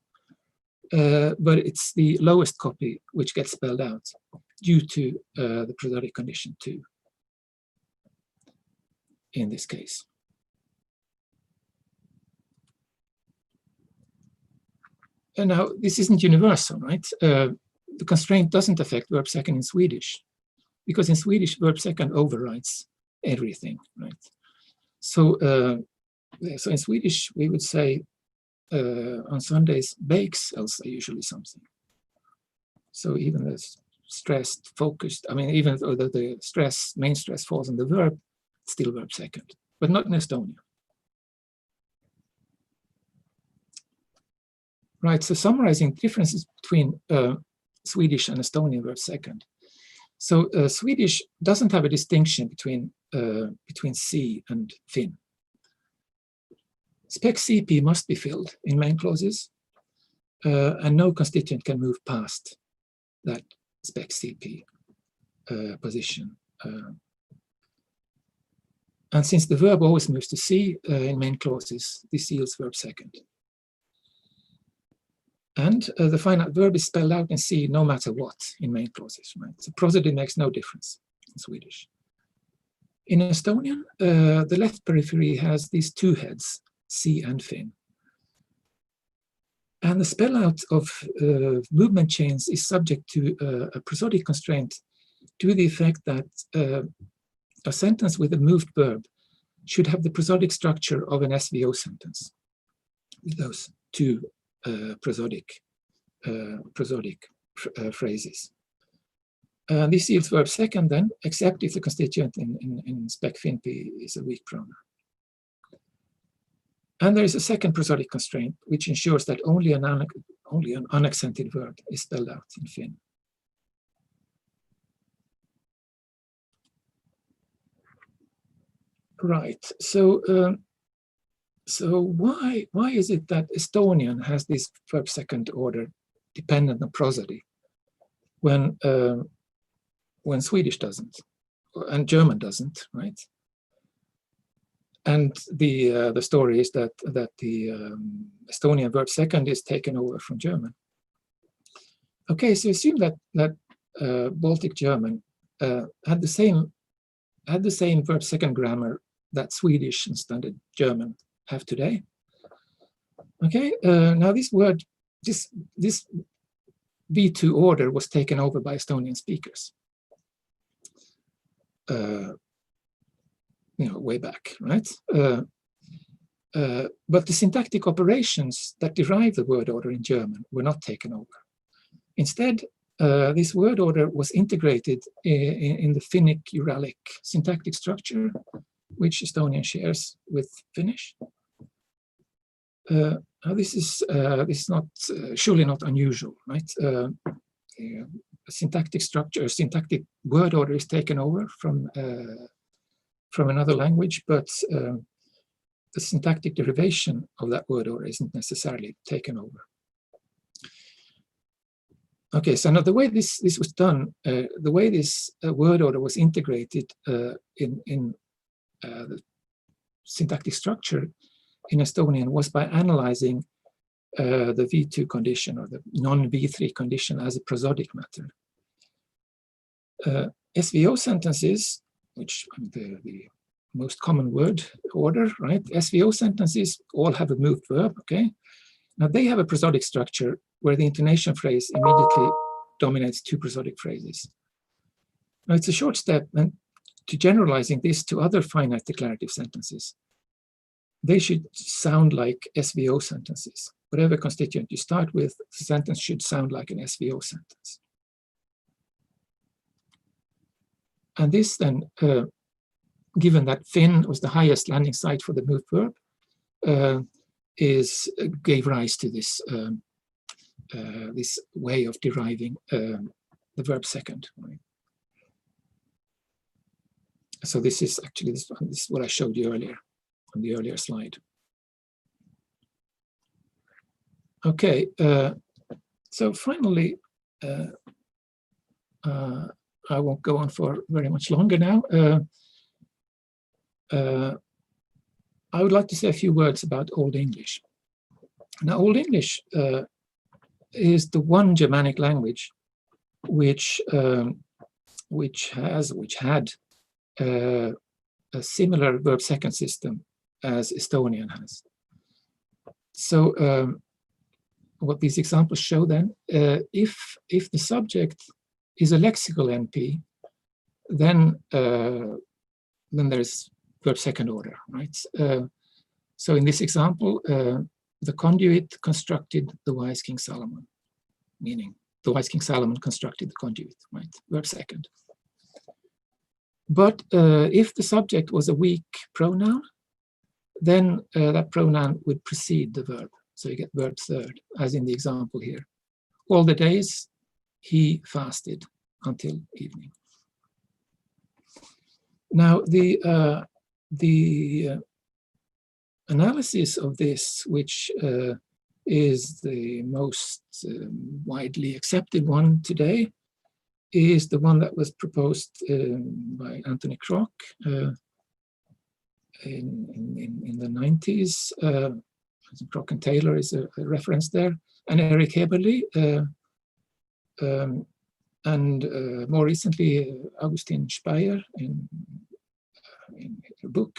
but it's the lowest copy which gets spelled out due to the prosodic condition 2. In this case. now, this isn't universal, right? The constraint doesn't affect verb second in Swedish, because in Swedish, verb second overrides everything, right? So, so in Swedish, we would say on Sundays, bakes Elsa usually something. So even the stressed, focused, I mean, even though the stress, main stress falls on the verb, it's still verb second, but not in Estonian. Right, so summarizing differences between Swedish and Estonian verb second. So Swedish doesn't have a distinction between C and Finn. Spec-CP must be filled in main clauses, and no constituent can move past that spec-CP position. And since the verb always moves to C in main clauses, this yields verb second. And the finite verb is spelled out in C no matter what in main clauses, right? So prosody makes no difference in Swedish. In Estonian, the left periphery has these two heads, C and Finn. And the spell out of movement chains is subject to a prosodic constraint to the effect that a sentence with a moved verb should have the prosodic structure of an SVO sentence with those two prosodic phrases. This yields verb second then, except if the constituent in spec-FinP is a weak pronoun. And there is a second prosodic constraint, which ensures that only an unaccented verb is spelled out in Finn. Right. So, so why is it that Estonian has this verb second order dependent on prosody, when Swedish doesn't, and German doesn't, right? And the story is that the Estonian verb second is taken over from German. Okay, so assume that Baltic German had the same verb second grammar that Swedish and Standard German have today. Okay, now this V2 order was taken over by Estonian speakers. Way back, right? But the syntactic operations that derive the word order in German were not taken over. Instead, this word order was integrated in the Finnic Uralic syntactic structure, which Estonian shares with Finnish. This is not surely not unusual, right? Syntactic structure, syntactic word order is taken over from another language, but the syntactic derivation of that word order isn't necessarily taken over. Okay, so now the way this was done, the way this word order was integrated in the syntactic structure in Estonian was by analyzing the V2 condition or the non-V3 condition as a prosodic matter. SVO sentences, which the most common word order, right? SVO sentences all have a moved verb, okay? Now they have a prosodic structure where the intonation phrase immediately dominates two prosodic phrases. Now it's a short step to generalizing this to other finite declarative sentences. They should sound like SVO sentences. Whatever constituent you start with, the sentence should sound like an SVO sentence. And this then, given that Finn was the highest landing site for the moved verb, gave rise to this this way of deriving the verb second. Right? So this is actually this is what I showed you earlier on the earlier slide. Okay, so finally, I won't go on for very much longer now. I would like to say a few words about Old English. Now, Old English is the one Germanic language which had a similar verb second system as Estonian has. So what these examples show then, if the subject is a lexical NP, then there's verb second order, right? So in this example, the conduit constructed the wise King Solomon, meaning the wise King Solomon constructed the conduit, right? Verb second. But if the subject was a weak pronoun, then that pronoun would precede the verb. So you get verb third, as in the example here. All the days he fasted until evening. Now the analysis of this, which is the most widely accepted one today, is the one that was proposed by Anthony Kroc in the 90s. Kroc and Taylor is a reference there, and Eric Heberle, and more recently Augustin Speyer in her book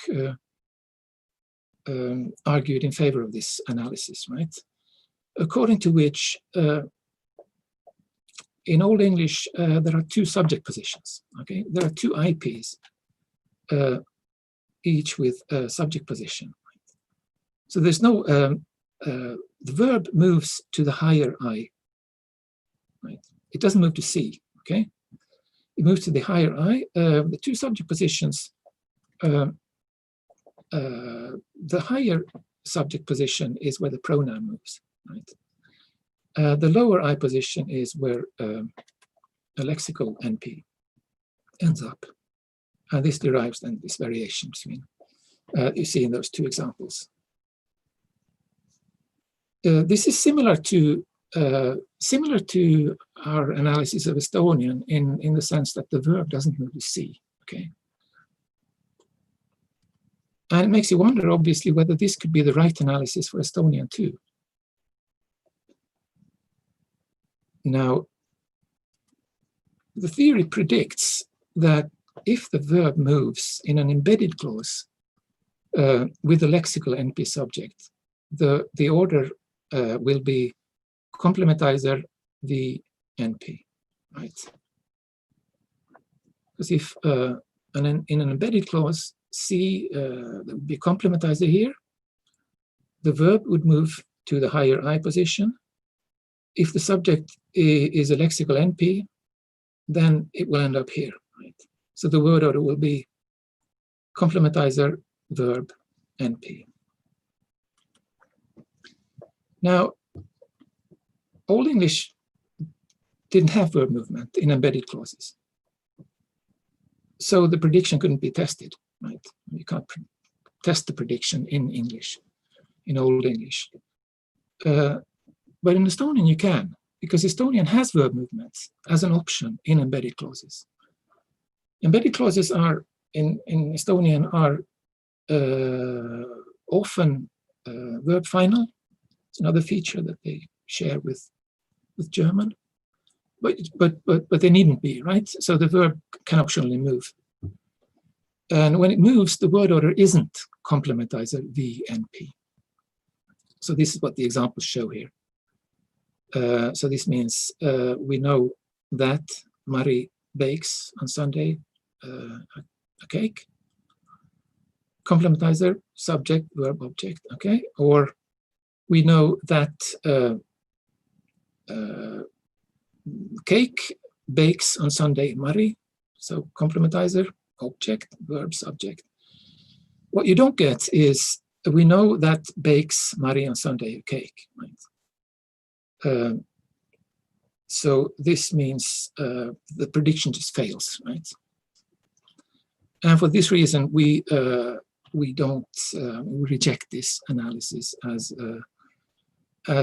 argued in favor of this analysis, right? According to which in Old English there are two subject positions. Okay, there are two IPs, each with a subject position. So there's no the verb moves to the higher I. Right? It doesn't move to C. Okay, it moves to the higher I. The two subject positions. The higher subject position is where the pronoun moves. Right. The lower I position is where a lexical NP ends up, and this derives then this variation between you see in those two examples. This is similar to our analysis of Estonian in the sense that the verb doesn't move to C. Okay, and it makes you wonder, obviously, whether this could be the right analysis for Estonian too. Now, the theory predicts that if the verb moves in an embedded clause with a lexical NP subject, the order will be complementizer V NP, right? Because if in an embedded clause, C, there would be complementizer here, the verb would move to the higher I position. If the subject is a lexical NP, then it will end up here, right? So the word order will be complementizer verb NP. Now, Old English didn't have verb movement in embedded clauses. So the prediction couldn't be tested, right? You can't test the prediction in English, in Old English. But in Estonian you can, because Estonian has verb movements as an option in embedded clauses. Embedded clauses are, in Estonian, are often verb final. It's another feature that they share with German, but they needn't be, right? So the verb can optionally move. And when it moves, the word order isn't complementizer V NP. So this is what the examples show here. So this means we know that Mari bakes on Sunday a cake. Complementizer, subject, verb, object, okay? Or we know that cake bakes on Sunday Mari. So complementizer, object, verb, subject. What you don't get is we know that bakes Mari on Sunday a cake, right? So this means the prediction just fails, right? And for this reason, we reject this analysis as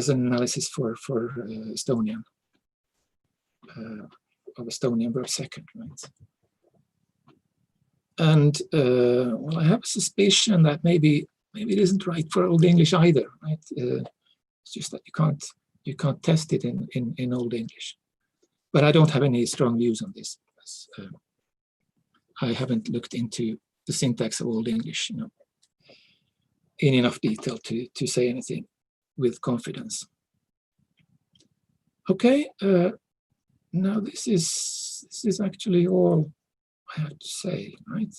an analysis for Estonian of Estonian verb second, right? And well, I have a suspicion that maybe it isn't right for Old English either, right? It's just that you can't test it in Old English. But I don't have any strong views on this, because I haven't looked into the syntax of Old English, in enough detail to say anything with confidence. Okay, now this is actually all I have to say, right?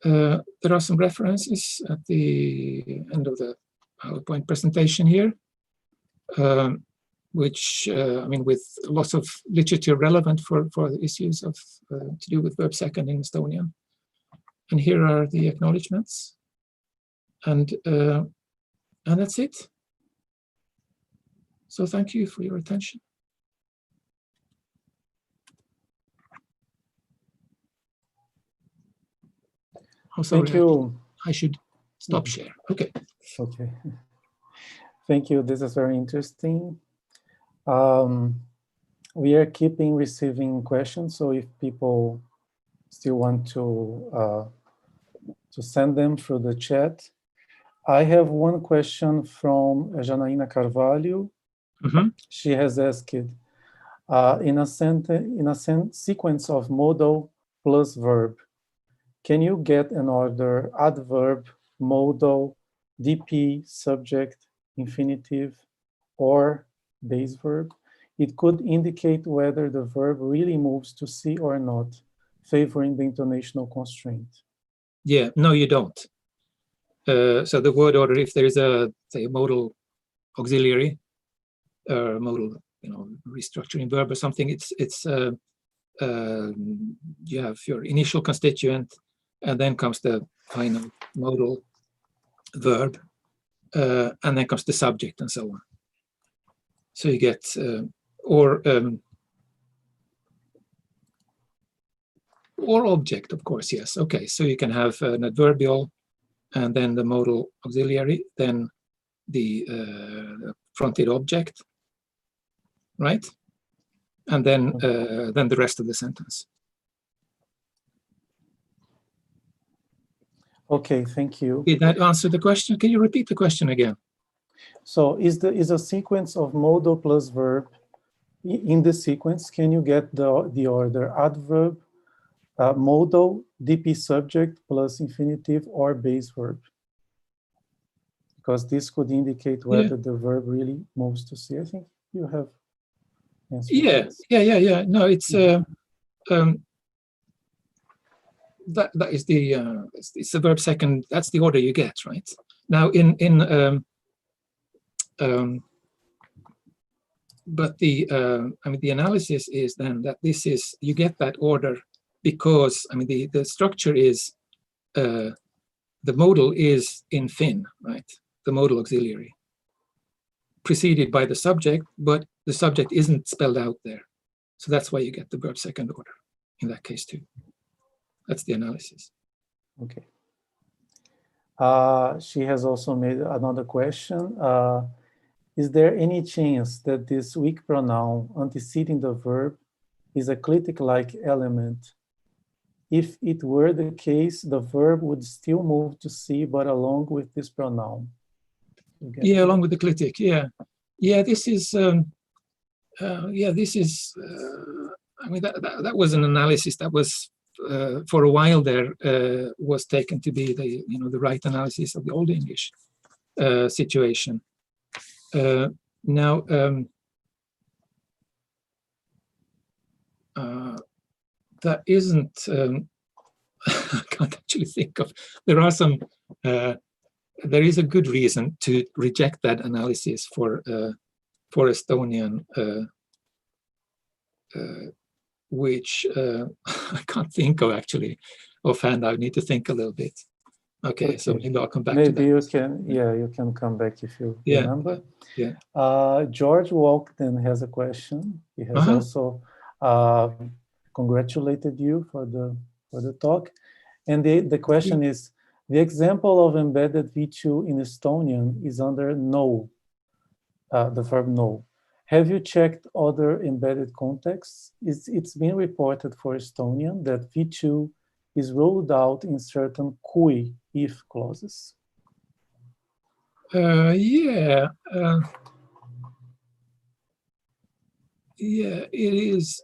There are some references at the end of the PowerPoint presentation here, which, I mean, with lots of literature relevant for the issues of to do with Verb Second in Estonian. And here are the acknowledgements, and that's it. So thank you for your attention. Oh, sorry, Thank you. I should stop share. Okay. Okay. Thank you. This is very interesting. We are keeping receiving questions, so if people still want to send them through the chat. I have one question from Janaína Carvalho. Mm-hmm. She has asked, in a sequence of modal plus verb, can you get an order adverb, modal, DP, subject, infinitive, or base verb? It could indicate whether the verb really moves to C or not, favoring the intonational constraint. Yeah, no, you don't. So the word order, if there is a, say, a modal auxiliary, modal, restructuring verb or something, it's you have your initial constituent, and then comes the final modal verb, and then comes the subject, and so on. So you get or object, of course, yes. Okay, so you can have an adverbial, and then the modal auxiliary, then the fronted object, right? And then the rest of the sentence. Okay, thank you. Did that answer the question? Can you repeat the question again? So is a sequence of modal plus verb, in the sequence, can you get the order adverb, modal, DP subject plus infinitive or base verb? Because this could indicate whether the verb really moves to C. I think you have answered. Yeah. No, it's that is the it's the verb second. That's the order you get, right? Now but the I mean, the analysis is then that this is, you get that order because, I mean, the structure is the modal is in Finn, right? The modal auxiliary preceded by the subject, but the subject isn't spelled out there. So that's why you get the verb second order in that case too. That's the analysis. Okay. She has also made another question. Is there any chance that this weak pronoun anteceding the verb is a clitic-like element? If it were the case, the verb would still move to C, but along with this pronoun. Yeah, along with the clitic. Yeah. This is. This is. I mean, that was an analysis that was for a while there was taken to be the right analysis of the Old English situation. Now. That isn't. I can't actually think of. There are some. There is a good reason to reject that analysis for Estonian, which I can't think of actually offhand. I need to think a little bit. Okay, so maybe I'll come back to that. Maybe you can come back if you remember. Yeah. George Walkden has a question. He has also congratulated you for the talk. And the question is, the example of embedded V2 in Estonian is under no, the verb no. Have you checked other embedded contexts? It's been reported for Estonian that V2 is rolled out in certain kui if clauses. Yeah, it is.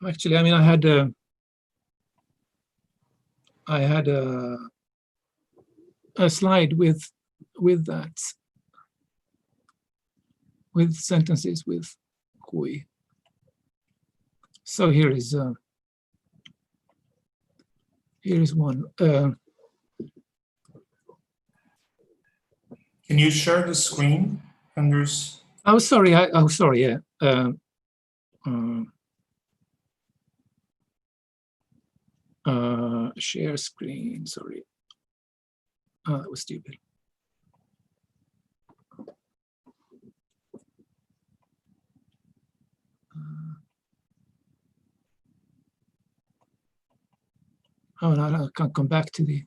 Actually, I mean, I had a slide with that. with sentences with kui. So here is one. Can you share the screen, Anders? Oh, sorry. Yeah. Share screen. Sorry. Oh, that was stupid. Oh, no, I can't come back to the.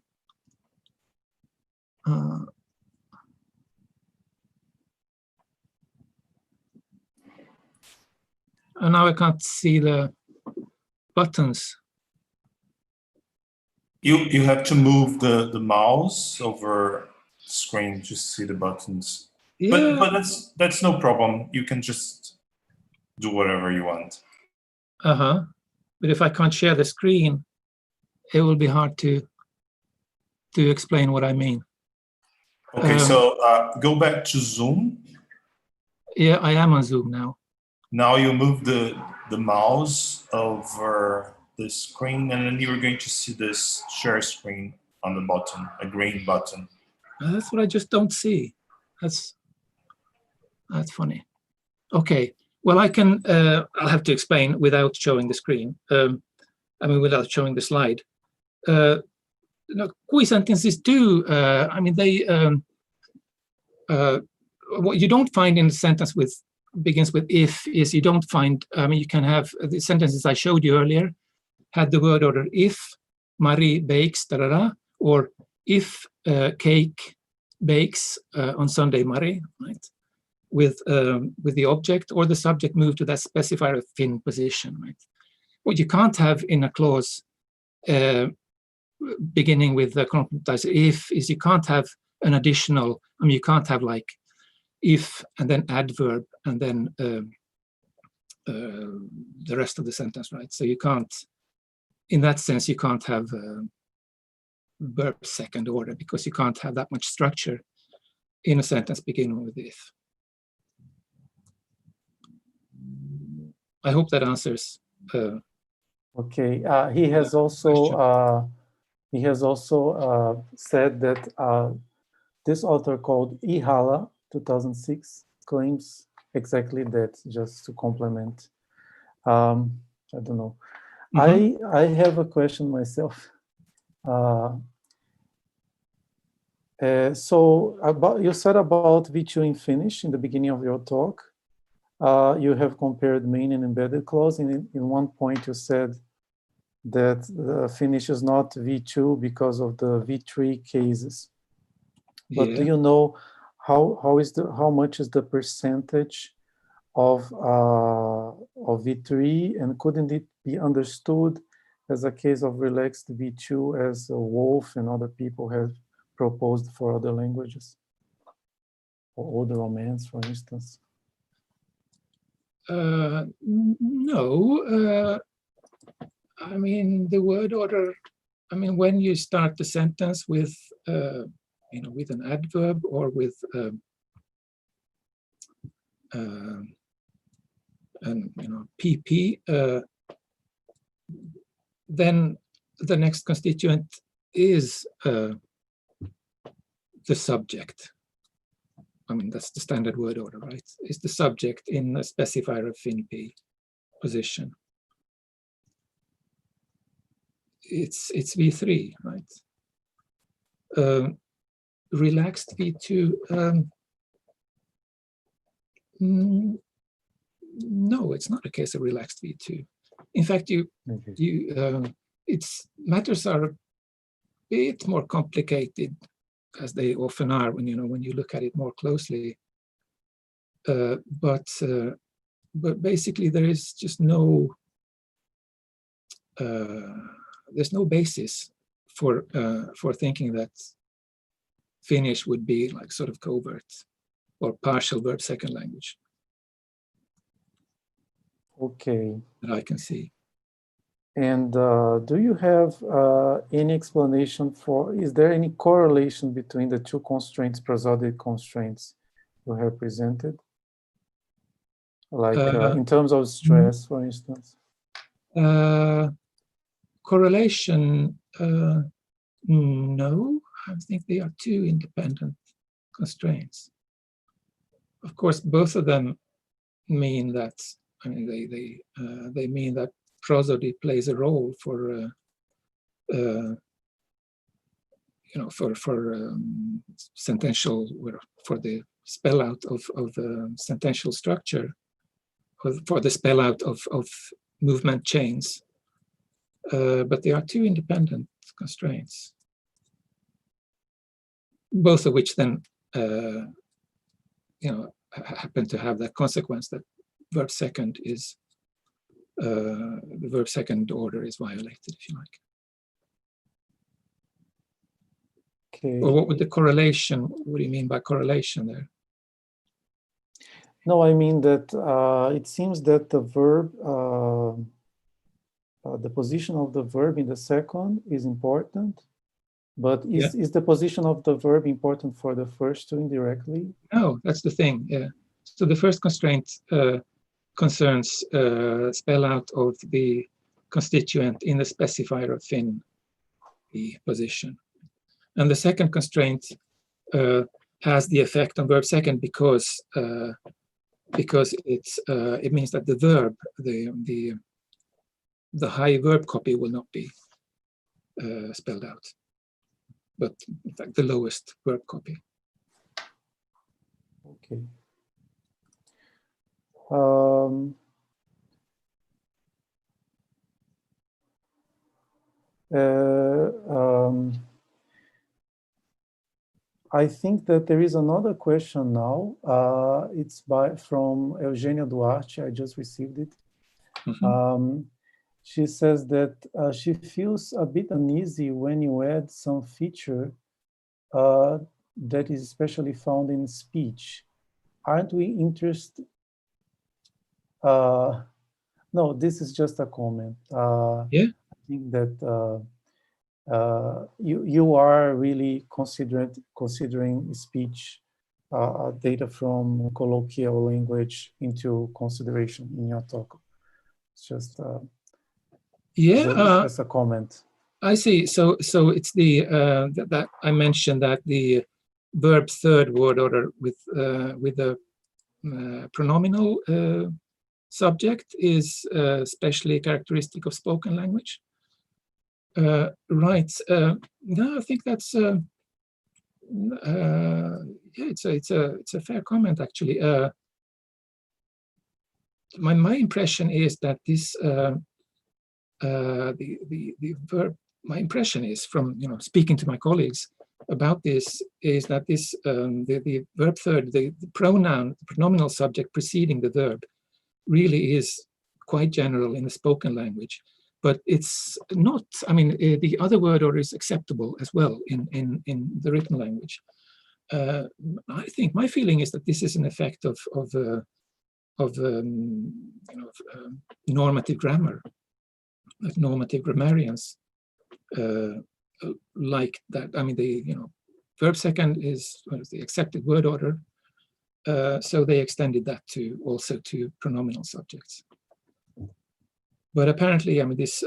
And now I can't see the buttons. You have to move the mouse over the screen just to see the buttons. Yeah. But that's no problem. You can just do whatever you want. But if I can't share the screen, it will be hard to explain what I mean. Okay, so go back to Zoom. Yeah, I am on Zoom now. Now you move the mouse over the screen, and then you're going to see this share screen on the bottom, a green button. That's what I just don't see. That's funny. Okay, well, I can. I'll have to explain without showing the screen. I mean, without showing the slide. Kui sentences do. I mean, they. What you don't find in a sentence begins with if is you don't find. I mean, you can have the sentences I showed you earlier had the word order if Marie bakes, or if cake bakes on Sunday, Marie, right? With the object or the subject moved to that specifier fin position, right? What you can't have in a clause beginning with the complementizer if is you can't have an additional. I mean, you can't have like if and then adverb and then the rest of the sentence, right? So you can't, in that sense, you can't have verb second order because you can't have that much structure in a sentence beginning with if. I hope that answers. Okay. He has also said that this author called Ihala 2006 claims exactly that. Just to complement. I don't know. I have a question myself. So you said about V2 in Finnish in the beginning of your talk. You have compared main and embedded clause. In one point, you said that Finnish is not V2 because of the V3 cases. But do you know how much is the percentage of V3, and couldn't it be understood as a case of relaxed V2 as Wolf and other people have proposed for other languages, or Old Romance, for instance? No. I mean, the word order. I mean, when you start the sentence with with an adverb or with PP, then the next constituent is the subject. I mean, that's the standard word order, right? Is the subject in a specifier of FinP position. It's V3, right? Relaxed V2. No, it's not a case of relaxed V2. In fact, its matters are a bit more complicated, as they often are when you look at it more closely. But basically, there is just no there's no basis for thinking that Finnish would be like sort of covert or partial verb second language. Okay. That I can see. And do you have any explanation is there any correlation between the two constraints, prosodic constraints you have presented? Like in terms of stress, for instance? Correlation, no. I think they are two independent constraints. Of course, both of them mean that, I mean, they mean that prosody plays a role for you know, for sentential, for the spell out of sentential structure, for the spell out of movement chains. But they are two independent constraints, both of which then, you know, happen to have that consequence that verb second is, the verb second order is violated, if you like. Okay. Or what would the correlation, what do you mean by correlation there? No, I mean that it seems that the verb, the position of the verb in the second is important, but is the position of the verb important for the first two indirectly? No, that's the thing, yeah. So the first constraint concerns spell out of the constituent in the specifier of Finn, the position. And the second constraint has the effect on verb second because it's it means that the verb, the high verb copy will not be spelled out, but in fact the lowest verb copy. Okay. I think that there is another question now. It's from Eugenia Duarte. I just received it. Mm-hmm. She says that she feels a bit uneasy when you add some feature that is especially found in speech. Aren't we interested? No, this is just a comment. Yeah. I think that you are really considering speech data from colloquial language into consideration in your talk. It's just just a comment. I see. So it's the that I mentioned that the verb third word order with the pronominal subject is especially characteristic of spoken language. Right. No, I think that's yeah. It's a fair comment actually. My impression is that this the verb. My impression is from speaking to my colleagues about this is that this the verb third, the pronoun, the pronominal subject preceding the verb, really is quite general in the spoken language. But it's not, I mean, the other word order is acceptable as well in the written language. I think my feeling is that this is an effect of normative grammar, like normative grammarians like that. I mean, verb second is the accepted word order, so they extended that to also to pronominal subjects. But apparently, I mean, this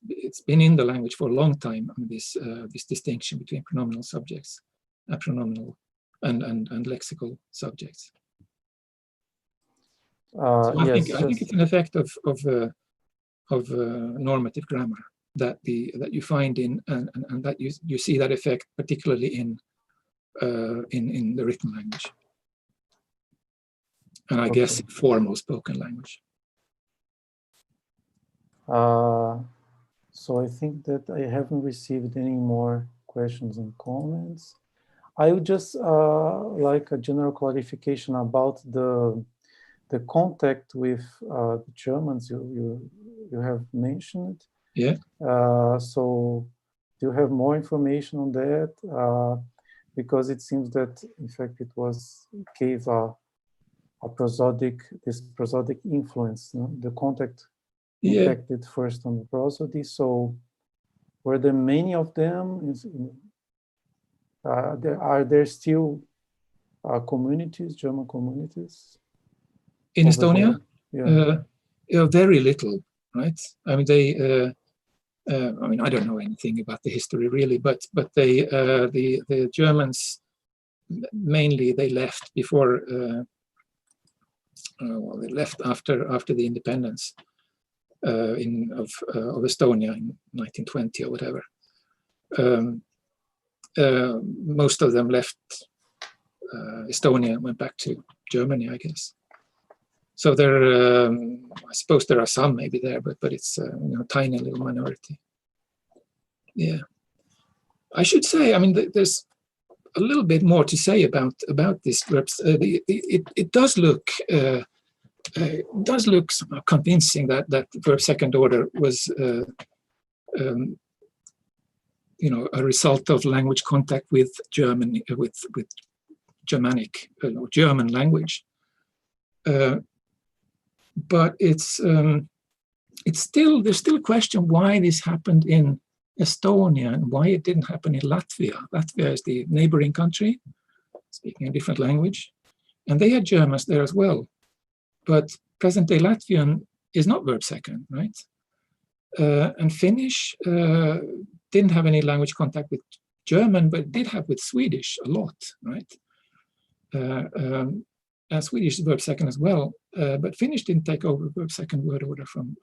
it's been in the language for a long time. I mean, this distinction between pronominal subjects, pronominal, and lexical subjects. So I think it's an effect of normative grammar that you find in and that you see that effect particularly in the written language, and I guess formal spoken language. So I think that I haven't received any more questions and comments. I would just like a general clarification about the contact with the Germans you have mentioned. Yeah. So do you have more information on that? Because it seems that in fact it gave a prosodic influence. The contact impacted first on the prosody. So were there many of them? Are there still communities, German communities? In over Estonia, there? Yeah. very little, right? I mean, I mean, I don't know anything about the history really, but the Germans mainly they left before. Well, they left after the independence of Estonia in 1920 or whatever. Most of them left Estonia and went back to Germany, I guess. So there, I suppose there are some maybe there, but it's tiny little minority. Yeah, I should say. I mean, there's a little bit more to say about this verb. It does look somehow convincing that verb second order was a result of language contact with Germany, with Germanic or German language. But there's still a question why this happened in Estonia and why it didn't happen in Latvia. Latvia is the neighboring country, speaking a different language, and they had Germans there as well. But present-day Latvian is not verb second, right? And Finnish didn't have any language contact with German, but did have with Swedish a lot, right? And Swedish is verb second as well, but Finnish didn't take over verb second word order from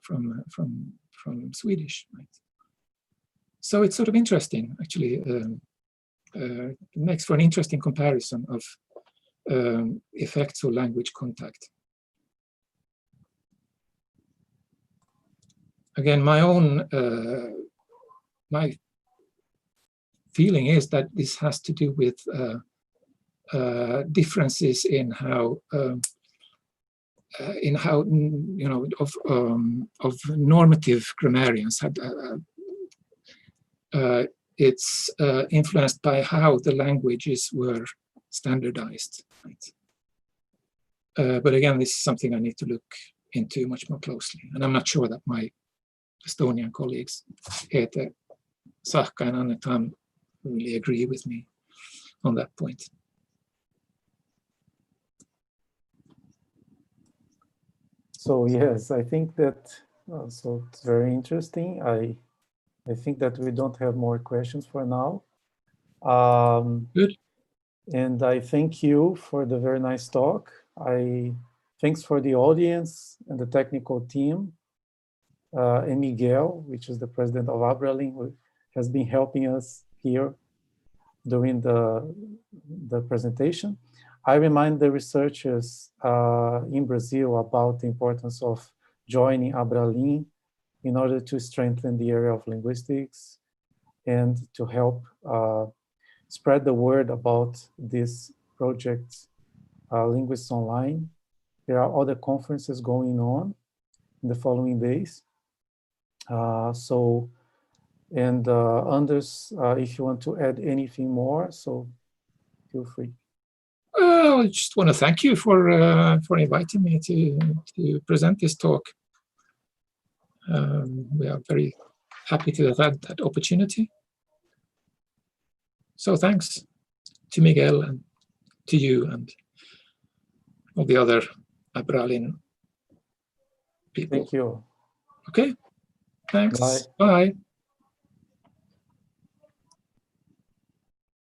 Swedish, right? So it's sort of interesting, actually. It makes for an interesting comparison of effects of language contact. Again, my feeling is that this has to do with differences in how of normative grammarians had. It's influenced by how the languages were standardized. Right? But again, this is something I need to look into much more closely, and I'm not sure that my Estonian colleagues, Ete, Sahka, and Anne Tam, really agree with me on that point. So yes, I think that so it's very interesting. I think that we don't have more questions for now. Good. And I thank you for the very nice talk. Thanks for the audience and the technical team, and Miguel, which is the president of Abralin, who has been helping us here during the presentation. I remind the researchers in Brazil about the importance of joining Abralin in order to strengthen the area of linguistics and to help spread the word about this project, Linguists Online. There are other conferences going on in the following days. Anders, if you want to add anything more, so feel free. I just want to thank you for inviting me to present this talk. We are very happy to have had that opportunity. So thanks to Miguel and to you and all the other Abralin people. Thank you. Okay, thanks. Bye. Bye.